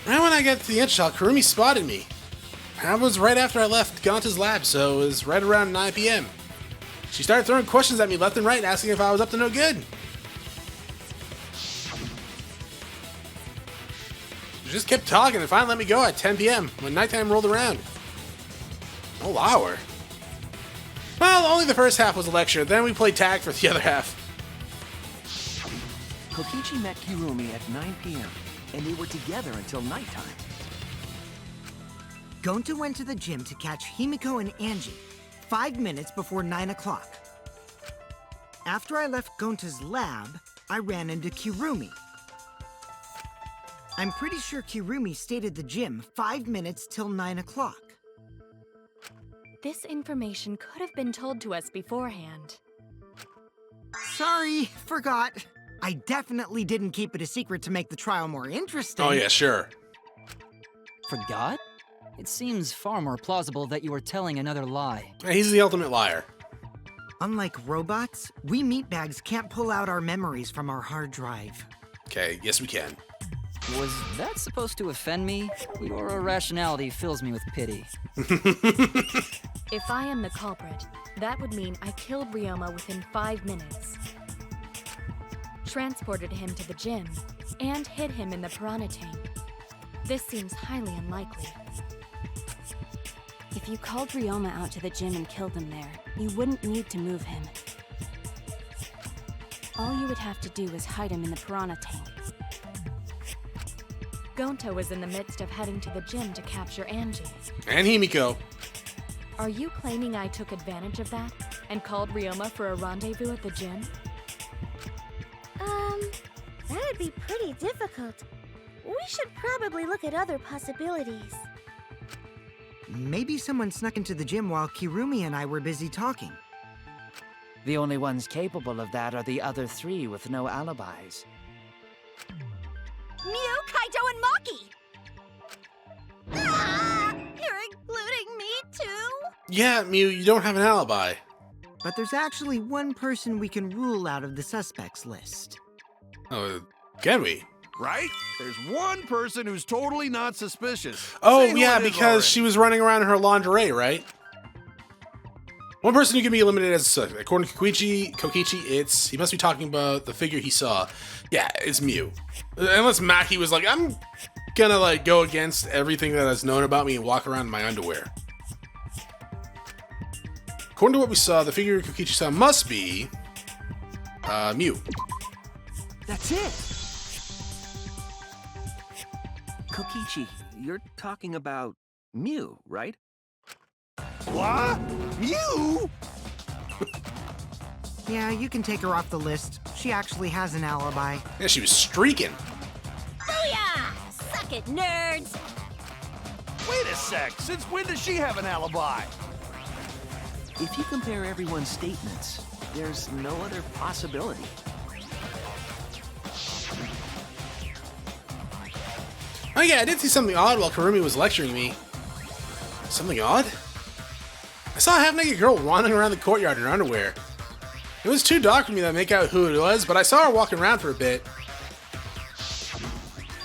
Right when I got to the edge shot, Kurumi spotted me. That was right after I left Gonta's lab, so it was right around 9 p.m. She started throwing questions at me left and right, asking if I was up to no good. She just kept talking and finally let me go at 10 p.m. when nighttime rolled around. Whole hour. Well, only the first half was a lecture, then we played tag for the other half. Kokichi met Hirumi at 9 p.m., and they were together until nighttime. Gonta went to the gym to catch Himiko and Angie 5 minutes before 9 o'clock. After I left Gonta's lab, I ran into Kirumi. I'm pretty sure Kirumi stayed at the gym 5 minutes till 9 o'clock. This information could have been told to us beforehand. Sorry, forgot. I definitely didn't keep it a secret to make the trial more interesting. Oh, yeah, sure. Forgot? It seems far more plausible that you were telling another lie. He's the ultimate liar. Unlike robots, we meatbags can't pull out our memories from our hard drive. Okay, yes we can. Was that supposed to offend me? Your irrationality fills me with pity. If I am the culprit, that would mean I killed Ryoma within 5 minutes, transported him to the gym, and hid him in the piranha tank. This seems highly unlikely. If you called Ryoma out to the gym and killed him there, you wouldn't need to move him. All you would have to do is hide him in the piranha tank. Gonta was in the midst of heading to the gym to capture Angie. And Himiko. Are you claiming I took advantage of that and called Ryoma for a rendezvous at the gym? That'd be pretty difficult. We should probably look at other possibilities. Maybe someone snuck into the gym while Kirumi and I were busy talking. The only ones capable of that are the other 3 with no alibis. Mew, Kaito, and Maki! Ah, you're including me too? Yeah, Mew, you don't have an alibi. But there's actually one person we can rule out of the suspects list. Oh, can we? Right? There's one person who's totally not suspicious. Oh, Say who yeah, it is because already. she was running around in her lingerie, right? One person who can be eliminated as a suspect. According to Kokichi, he must be talking about the figure he saw. Yeah, it's Mew. Unless Maki was like, I'm gonna like go against everything that is known about me and walk around in my underwear. According to what we saw, the figure Kokichi saw must be Mew. That's it! Kokichi, you're talking about Mew, right? What? You? Yeah, you can take her off the list. She actually has an alibi. Yeah, she was streaking. Booyah! Suck it, nerds! Wait a sec. Since when does she have an alibi? If you compare everyone's statements, there's no other possibility. Oh yeah, I did see something odd while Karumi was lecturing me. Something odd? I saw a half-naked girl wandering around the courtyard in her underwear. It was too dark for me to make out who it was, but I saw her walking around for a bit.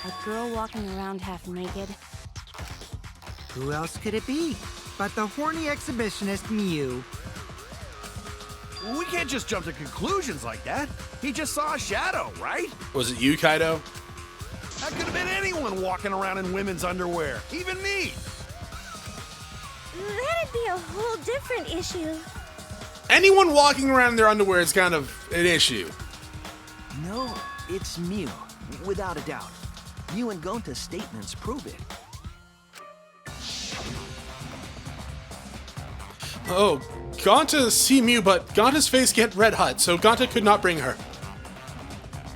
A girl walking around half naked. Who else could it be but the horny exhibitionist Mew? We can't just jump to conclusions like that. He just saw a shadow, right? Was it you, Kaido? That could have been anyone walking around in women's underwear. Even me. That'd be a whole different issue. Anyone walking around in their underwear is kind of an issue. No, it's Mew, without a doubt. Mew and Gonta's statements prove it. Oh, Gonta see Mew, but Gonta's face get red hot, so Gonta could not bring her.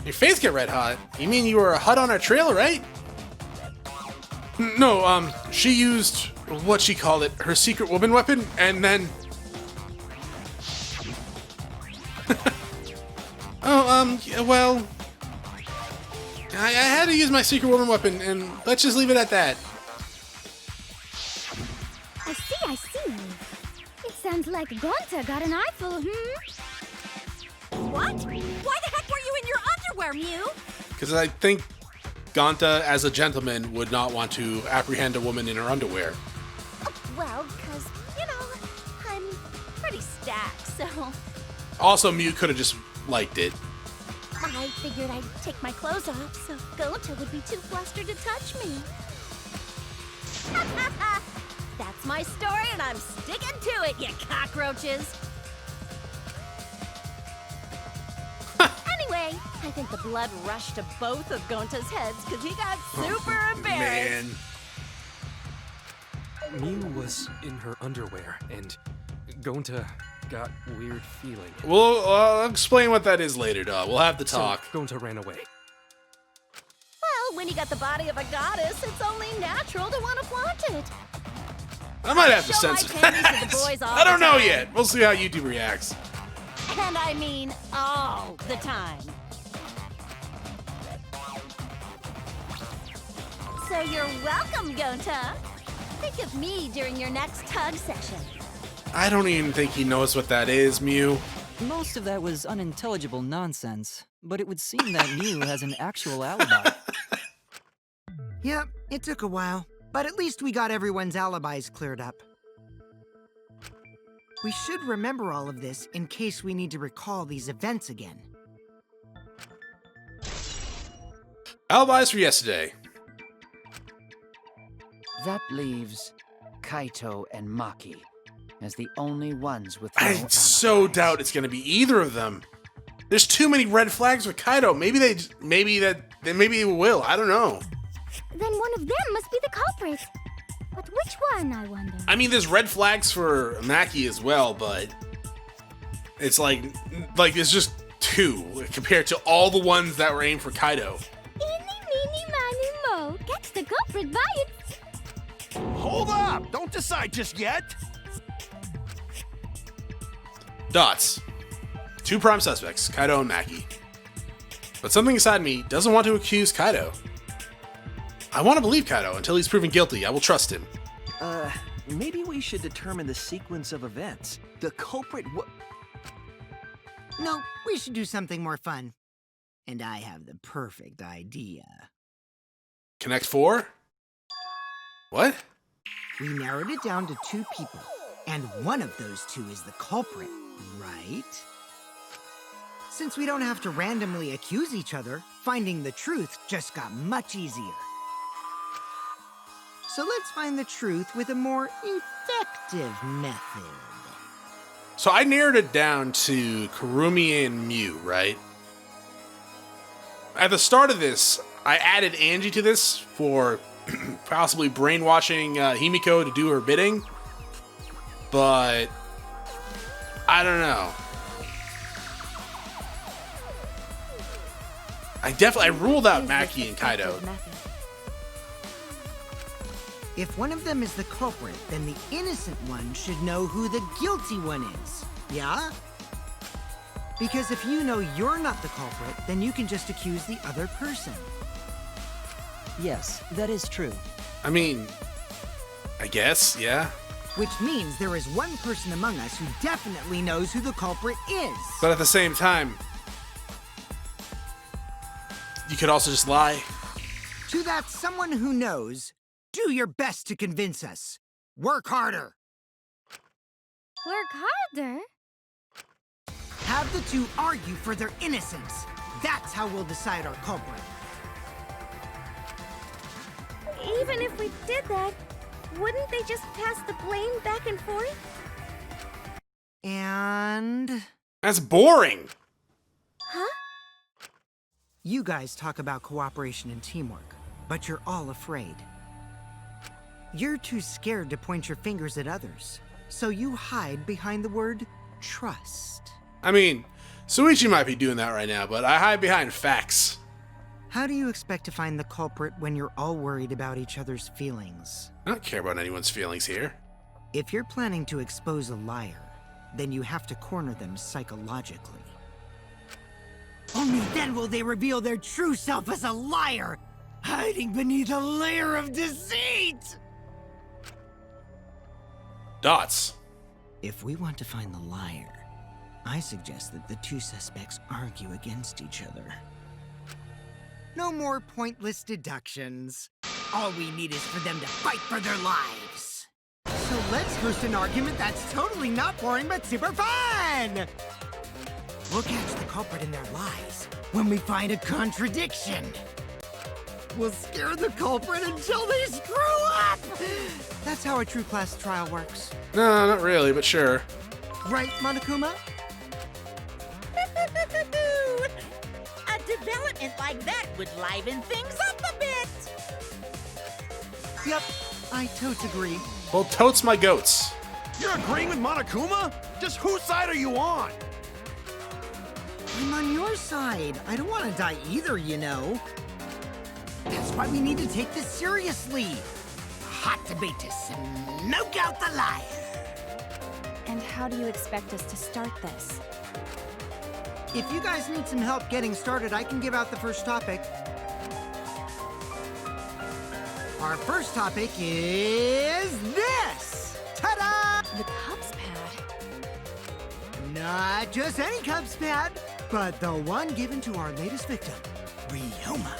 Your face get red hot? You mean you were hot on our trail, right? No, she used, what she called it, her secret woman weapon, and then... yeah, well... I had to use my secret woman weapon, and let's just leave it at that. I see. It sounds like Gonta got an eyeful, What? Why the heck were you in your underwear, Mew? Because I think Gonta, as a gentleman, would not want to apprehend a woman in her underwear. Well, because, I'm pretty stacked, so Also, Mew could have just liked it. I figured I'd take my clothes off so Gonta would be too flustered to touch me. That's my story, and I'm sticking to it, you cockroaches! Anyway, I think the blood rushed to both of Gonta's heads because he got super embarrassed. Man. Miu was in her underwear, and Gonta got weird feeling. We'll explain what that is later, dog. We'll have the talk. So Gonta ran away. Well, when you got the body of a goddess, it's only natural to want to flaunt it. I might have to Show my censor panties to the that. boys all I don't the know time. yet. We'll see how YouTube reacts. And I mean all the time. So you're welcome, Gonta. Think of me during your next tug session. I don't even think he knows what that is, Mew. Most of that was unintelligible nonsense, but it would seem that Mew has an actual alibi. Yep, it took a while, but at least we got everyone's alibis cleared up. We should remember all of this in case we need to recall these events again. Alibis for yesterday. That leaves Kaito and Maki as the only ones with no I so alibis. doubt it's gonna be either of them. There's too many red flags with Kaido. Maybe they will. I don't know. Then one of them must be the culprit. But which one, I wonder? I mean, there's red flags for Maki as well, but it's like there's just two compared to all the ones that were aimed for Kaido. Eeny, meeny, miny, mo. Catch the culprit by its... Hold up! Don't decide just yet! Dots. Two prime suspects, Kaido and Maki. But something inside me doesn't want to accuse Kaido. I want to believe Kaido until he's proven guilty. I will trust him. Maybe we should determine the sequence of events. The culprit No, we should do something more fun. And I have the perfect idea. Connect 4? What? We narrowed it down to 2 people, and one of those 2 is the culprit, right? Since we don't have to randomly accuse each other, finding the truth just got much easier. So let's find the truth with a more effective method. So I narrowed it down to Kurumi and Mew, right? At the start of this, I added Angie to this for possibly brainwashing Himiko to do her bidding. But I don't know. I ruled out Maki and Kaido. If one of them is the culprit, then the innocent one should know who the guilty one is. Yeah? Because if you know you're not the culprit, then you can just accuse the other person. Yes, that is true. I mean, I guess, yeah. Which means there is one person among us who definitely knows who the culprit is. But at the same time, you could also just lie. To that someone who knows, do your best to convince us. Work harder. Work harder? Have the 2 argue for their innocence. That's how we'll decide our culprit. Even if we did that, wouldn't they just pass the blame back and forth? And... That's boring. Huh? You guys talk about cooperation and teamwork, but you're all afraid. You're too scared to point your fingers at others, so you hide behind the word trust. I mean, Suichi might be doing that right now, but I hide behind facts. How do you expect to find the culprit when you're all worried about each other's feelings? I don't care about anyone's feelings here. If you're planning to expose a liar, then you have to corner them psychologically. Only then will they reveal their true self as a liar, hiding beneath a layer of deceit! Dots. If we want to find the liar, I suggest that the 2 suspects argue against each other. No more pointless deductions. All we need is for them to fight for their lives. So let's host an argument that's totally not boring but super fun! We'll catch the culprit in their lies when we find a contradiction. We'll scare the culprit until they screw up! That's how a true class trial works. No, not really, but sure. Right, Monokuma? A development like that would liven things up a bit. Yep, I totes agree. Well, totes my goats. You're agreeing with Monokuma? Just whose side are you on? I'm on your side. I don't want to die either, you know. That's why we need to take this seriously. A hot debate to smoke out the liar. And how do you expect us to start this? If you guys need some help getting started, I can give out the first topic. Our first topic is this! Ta-da! The Cubs pad. Not just any Cubs pad, but the one given to our latest victim, Ryoma.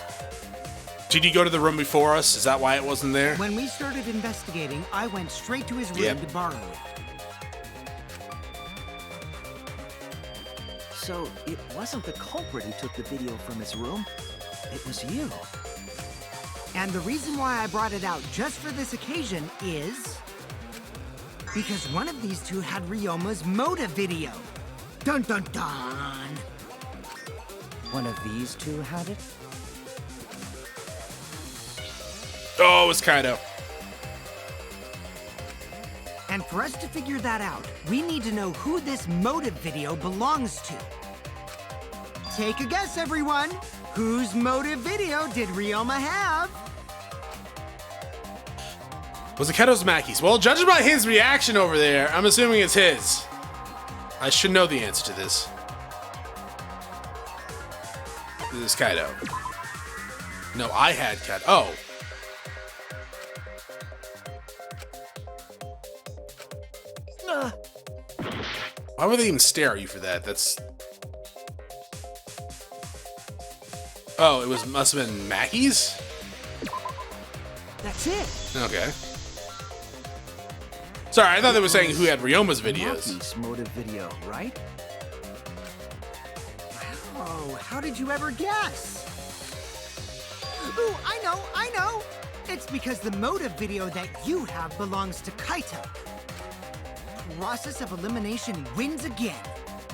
Did you go to the room before us? Is that why it wasn't there? When we started investigating, I went straight to his room to borrow it. So it wasn't the culprit who took the video from his room. It was you. And the reason why I brought it out just for this occasion is because one of these two had Ryoma's motive video. Dun dun dun! One of these two had it? Oh, it was Kaido. And for us to figure that out, we need to know who this motive video belongs to. Take a guess, everyone. Whose motive video did Ryoma have? Was it Kaido's Maki's? Well, judging by his reaction over there, I'm assuming it's his. I should know the answer to this. This is Kaido. No, I had Kaido. Oh. Why would they even stare at you for that? That's... Oh, it must have been Maki's? That's it. Okay. Sorry, I thought they were saying who had Ryoma's videos. Maki's motive video, right? Oh, how did you ever guess? Ooh, I know! It's because the motive video that you have belongs to Kaito. Process of elimination wins again.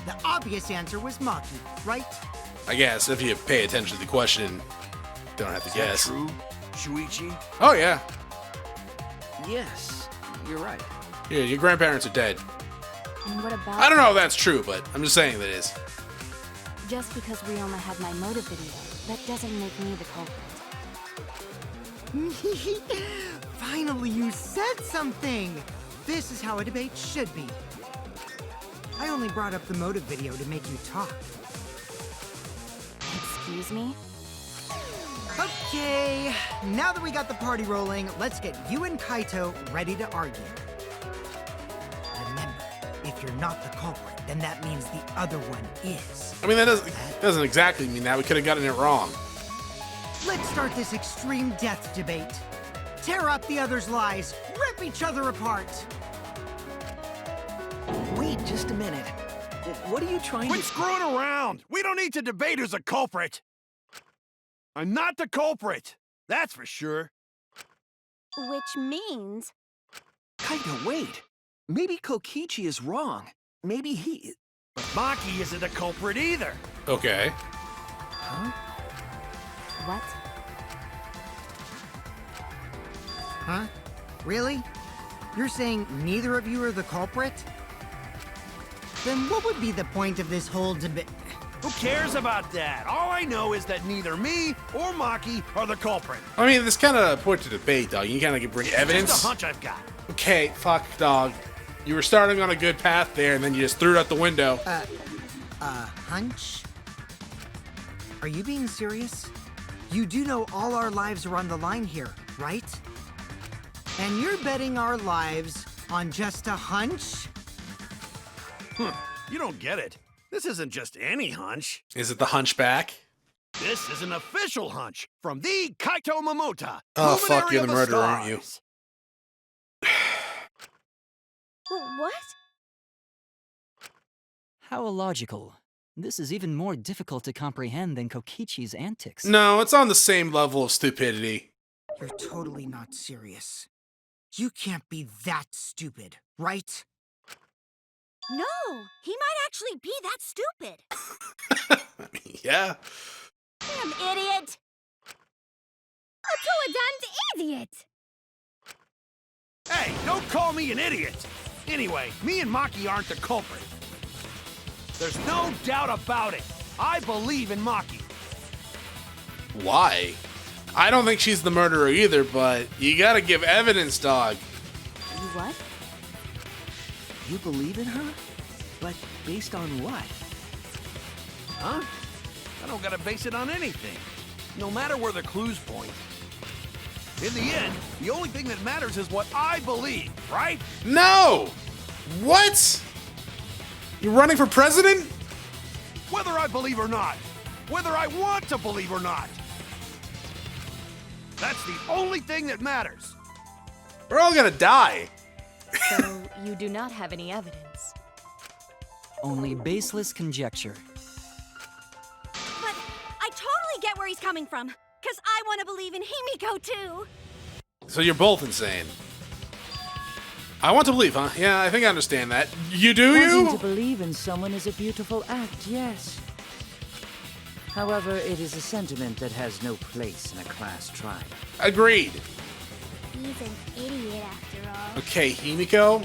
The obvious answer was Maki, right? I guess, if you pay attention to the question, don't have to Is guess. that true, Shuichi? Oh, yeah. Yes, you're right. Yeah, your grandparents are dead. And what about... I don't know if that's true, but I'm just saying that it is. Just because Ryoma had my motive video, that doesn't make me the culprit. Finally, you said something! This is how a debate should be. I only brought up the motive video to make you talk. Excuse me? Okay, now that we got the party rolling, let's get you and Kaito ready to argue. Remember, if you're not the culprit, then that means the other one is. I mean, that doesn't exactly mean that. We could have gotten it wrong. Let's start this extreme death debate. Tear up the other's lies, rip each other apart. Wait just a minute. What are you trying Quit to... screwing around! We don't need to debate who's a culprit! I'm not the culprit! That's for sure. Which means... Kaito, wait. Maybe Kokichi is wrong. Maybe he... But Maki isn't a culprit either. Okay. Huh? What? Huh? Really? You're saying neither of you are the culprit? Then what would be the point of this whole debate? Who cares about that? All I know is that neither me or Maki are the culprit. I mean, this kind of point to debate, dog. You kind of bring evidence. Just a hunch I've got. Okay, fuck, dog. You were starting on a good path there, and then you just threw it out the window. Hunch? Are you being serious? You do know all our lives are on the line here, right? And you're betting our lives on just a hunch? You don't get it. This isn't just any hunch. Is it the hunchback? This is an official hunch from the Kaito Momota. Oh, fuck, luminary you're of the murderer, aren't you? stars. What? How illogical. This is even more difficult to comprehend than Kokichi's antics. No, it's on the same level of stupidity. You're totally not serious. You can't be that stupid, right? No, he might actually be that stupid. I mean, yeah. Damn idiot! A two-a-duns idiot! Hey, don't call me an idiot! Anyway, me and Maki aren't the culprit. There's no doubt about it. I believe in Maki. Why? I don't think she's the murderer either, but you gotta give evidence, dog. You what? You believe in her? But based on what? Huh? I don't gotta base it on anything. No matter where the clues point. In the end, the only thing that matters is what I believe, right? No! What? You're running for president? Whether I believe or not. Whether I want to believe or not. That's the only thing that matters. We're all gonna die. So, you do not have any evidence. Only baseless conjecture. But I totally get where he's coming from. Because I want to believe in Himiko, too. So you're both insane. I want to believe, huh? Yeah, I think I understand that. You do, Wanting you? to believe in someone is a beautiful act, yes. However, it is a sentiment that has no place in a class trial. Agreed. He's an idiot after all. Okay, Himiko.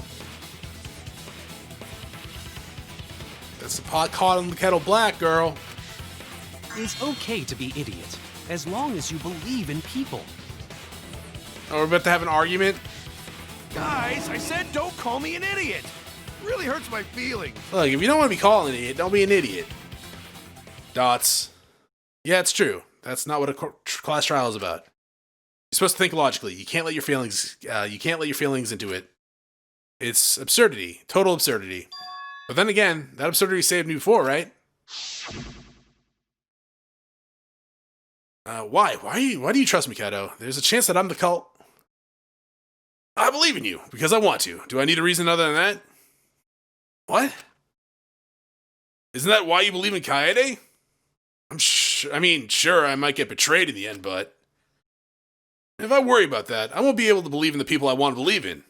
That's the pot caught on the kettle black, girl. It's okay to be idiot, as long as you believe in people. Oh, we're about to have an argument? Guys, I said don't call me an idiot. Really hurts my feelings. Look, if you don't want to be called an idiot, don't be an idiot. Dots. Yeah, it's true. That's not what a class trial is about. You're supposed to think logically. You can't let your feelings. You can't let your feelings into it. It's absurdity, total absurdity. But then again, that absurdity saved me before, right? Why? Why do you trust me, Kato? There's a chance that I'm the cult. I believe in you because I want to. Do I need a reason other than that? What? Isn't that why you believe in Kaede? Sure, I might get betrayed in the end, but if I worry about that, I won't be able to believe in the people I want to believe in.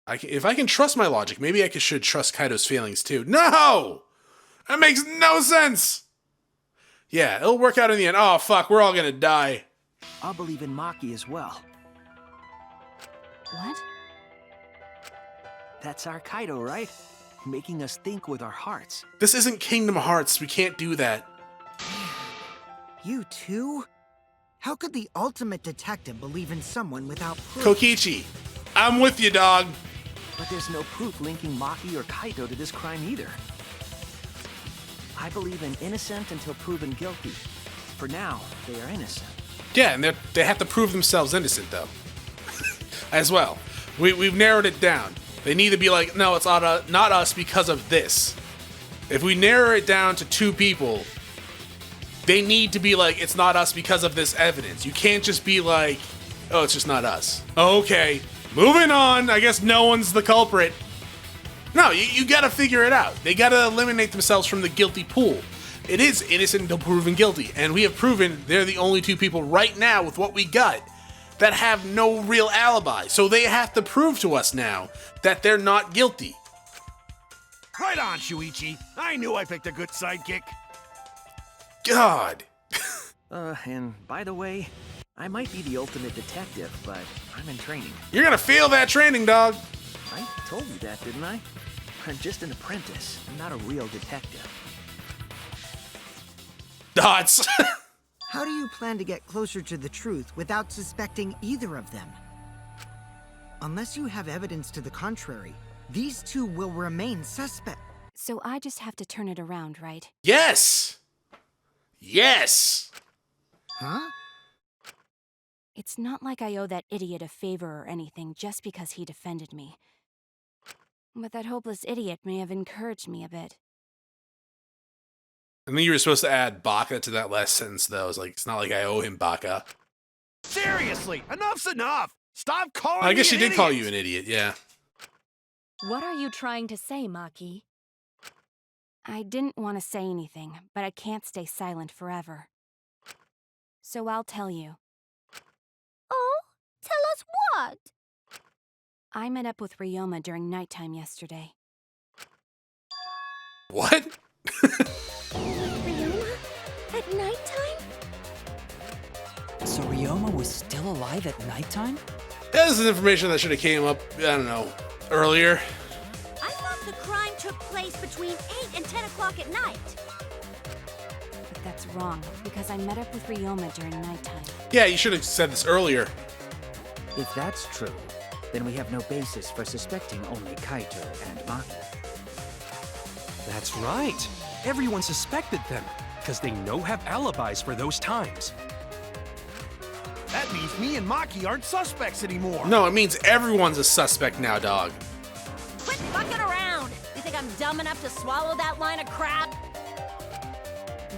If I can trust my logic, maybe I should trust Kaido's feelings too. No! That makes no sense! Yeah, it'll work out in the end. Oh, fuck, we're all gonna die. I'll believe in Maki as well. What? That's our Kaido, right? Making us think with our hearts. This isn't Kingdom Hearts. We can't do that. You too? How could the ultimate detective believe in someone without proof? Kokichi, I'm with you, dog. But there's no proof linking Maki or Kaito to this crime either. I believe in innocent until proven guilty. For now, they are innocent. Yeah, and they have to prove themselves innocent, though. As well. We've narrowed it down. They need to be like, no, it's not us because of this. If we narrow it down to two people, they need to be like, it's not us because of this evidence. You can't just be like, oh, it's just not us. Okay, moving on. I guess no one's the culprit. No, you gotta figure it out. They gotta eliminate themselves from the guilty pool. It is innocent until proven guilty, and we have proven they're the only two people right now with what we got that have no real alibi. So they have to prove to us now that they're not guilty. Right on, Shuichi. I knew I picked a good sidekick. God. And by the way, I might be the ultimate detective, but I'm in training. You're gonna fail that training, dog. I told you that, didn't I? I'm just an apprentice. I'm not a real detective. Dots. How do you plan to get closer to the truth without suspecting either of them? Unless you have evidence to the contrary, these two will remain suspect. So I just have to turn it around, right? Yes. Yes. Huh? It's not like I owe that idiot a favor or anything just because he defended me. But that hopeless idiot may have encouraged me a bit. I think you were supposed to add Baka to that last sentence, though. It's like, it's not like I owe him Baka. Seriously, enough's enough. Stop calling me I guess she an did idiot. call you an idiot, yeah. What are you trying to say, Maki? I didn't want to say anything, but I can't stay silent forever. So I'll tell you. Oh, tell us what? I met up with Ryoma during nighttime yesterday. What? Ryoma? At nighttime? So Ryoma was still alive at nighttime? This is information that should have came up, I don't know, earlier. I thought the crime took place between 8 and 10 o'clock at night. But that's wrong, because I met up with Ryoma during nighttime. Yeah, you should have said this earlier. If that's true, then we have no basis for suspecting only Kaito and Maki. That's right. Everyone suspected them, because they have alibis for those times. That means me and Maki aren't suspects anymore. No, it means everyone's a suspect now, dog. Quit fucking around! You think I'm dumb enough to swallow that line of crap?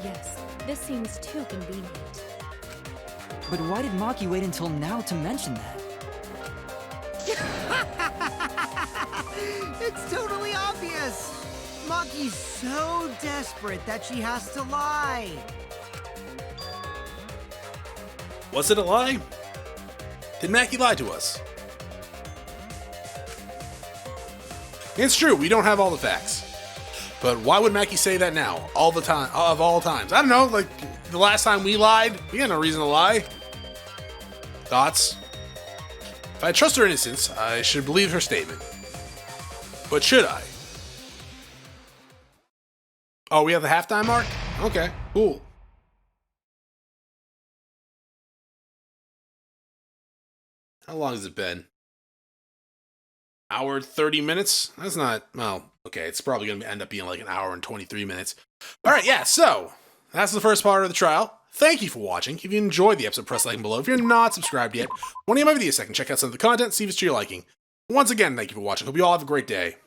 Yes, this seems too convenient. But why did Maki wait until now to mention that? It's totally obvious! Maki's so desperate that she has to lie. Was it a lie? Did Maki lie to us? It's true, we don't have all the facts. But why would Maki say that now? All the time, of all times? I don't know, like, the last time we lied, we had no reason to lie. Thoughts? If I trust her innocence, I should believe her statement. But should I? Oh, we have the halftime mark? Okay, cool. How long has it been? Hour 30 minutes? That's not, well, okay, it's probably going to end up being like an hour and 23 minutes. Alright, yeah, so, that's the first part of the trial. Thank you for watching. If you enjoyed the episode, press like button below. If you're not subscribed yet, want to get my videos second, check out some of the content, see if it's to your liking. Once again, thank you for watching. Hope you all have a great day.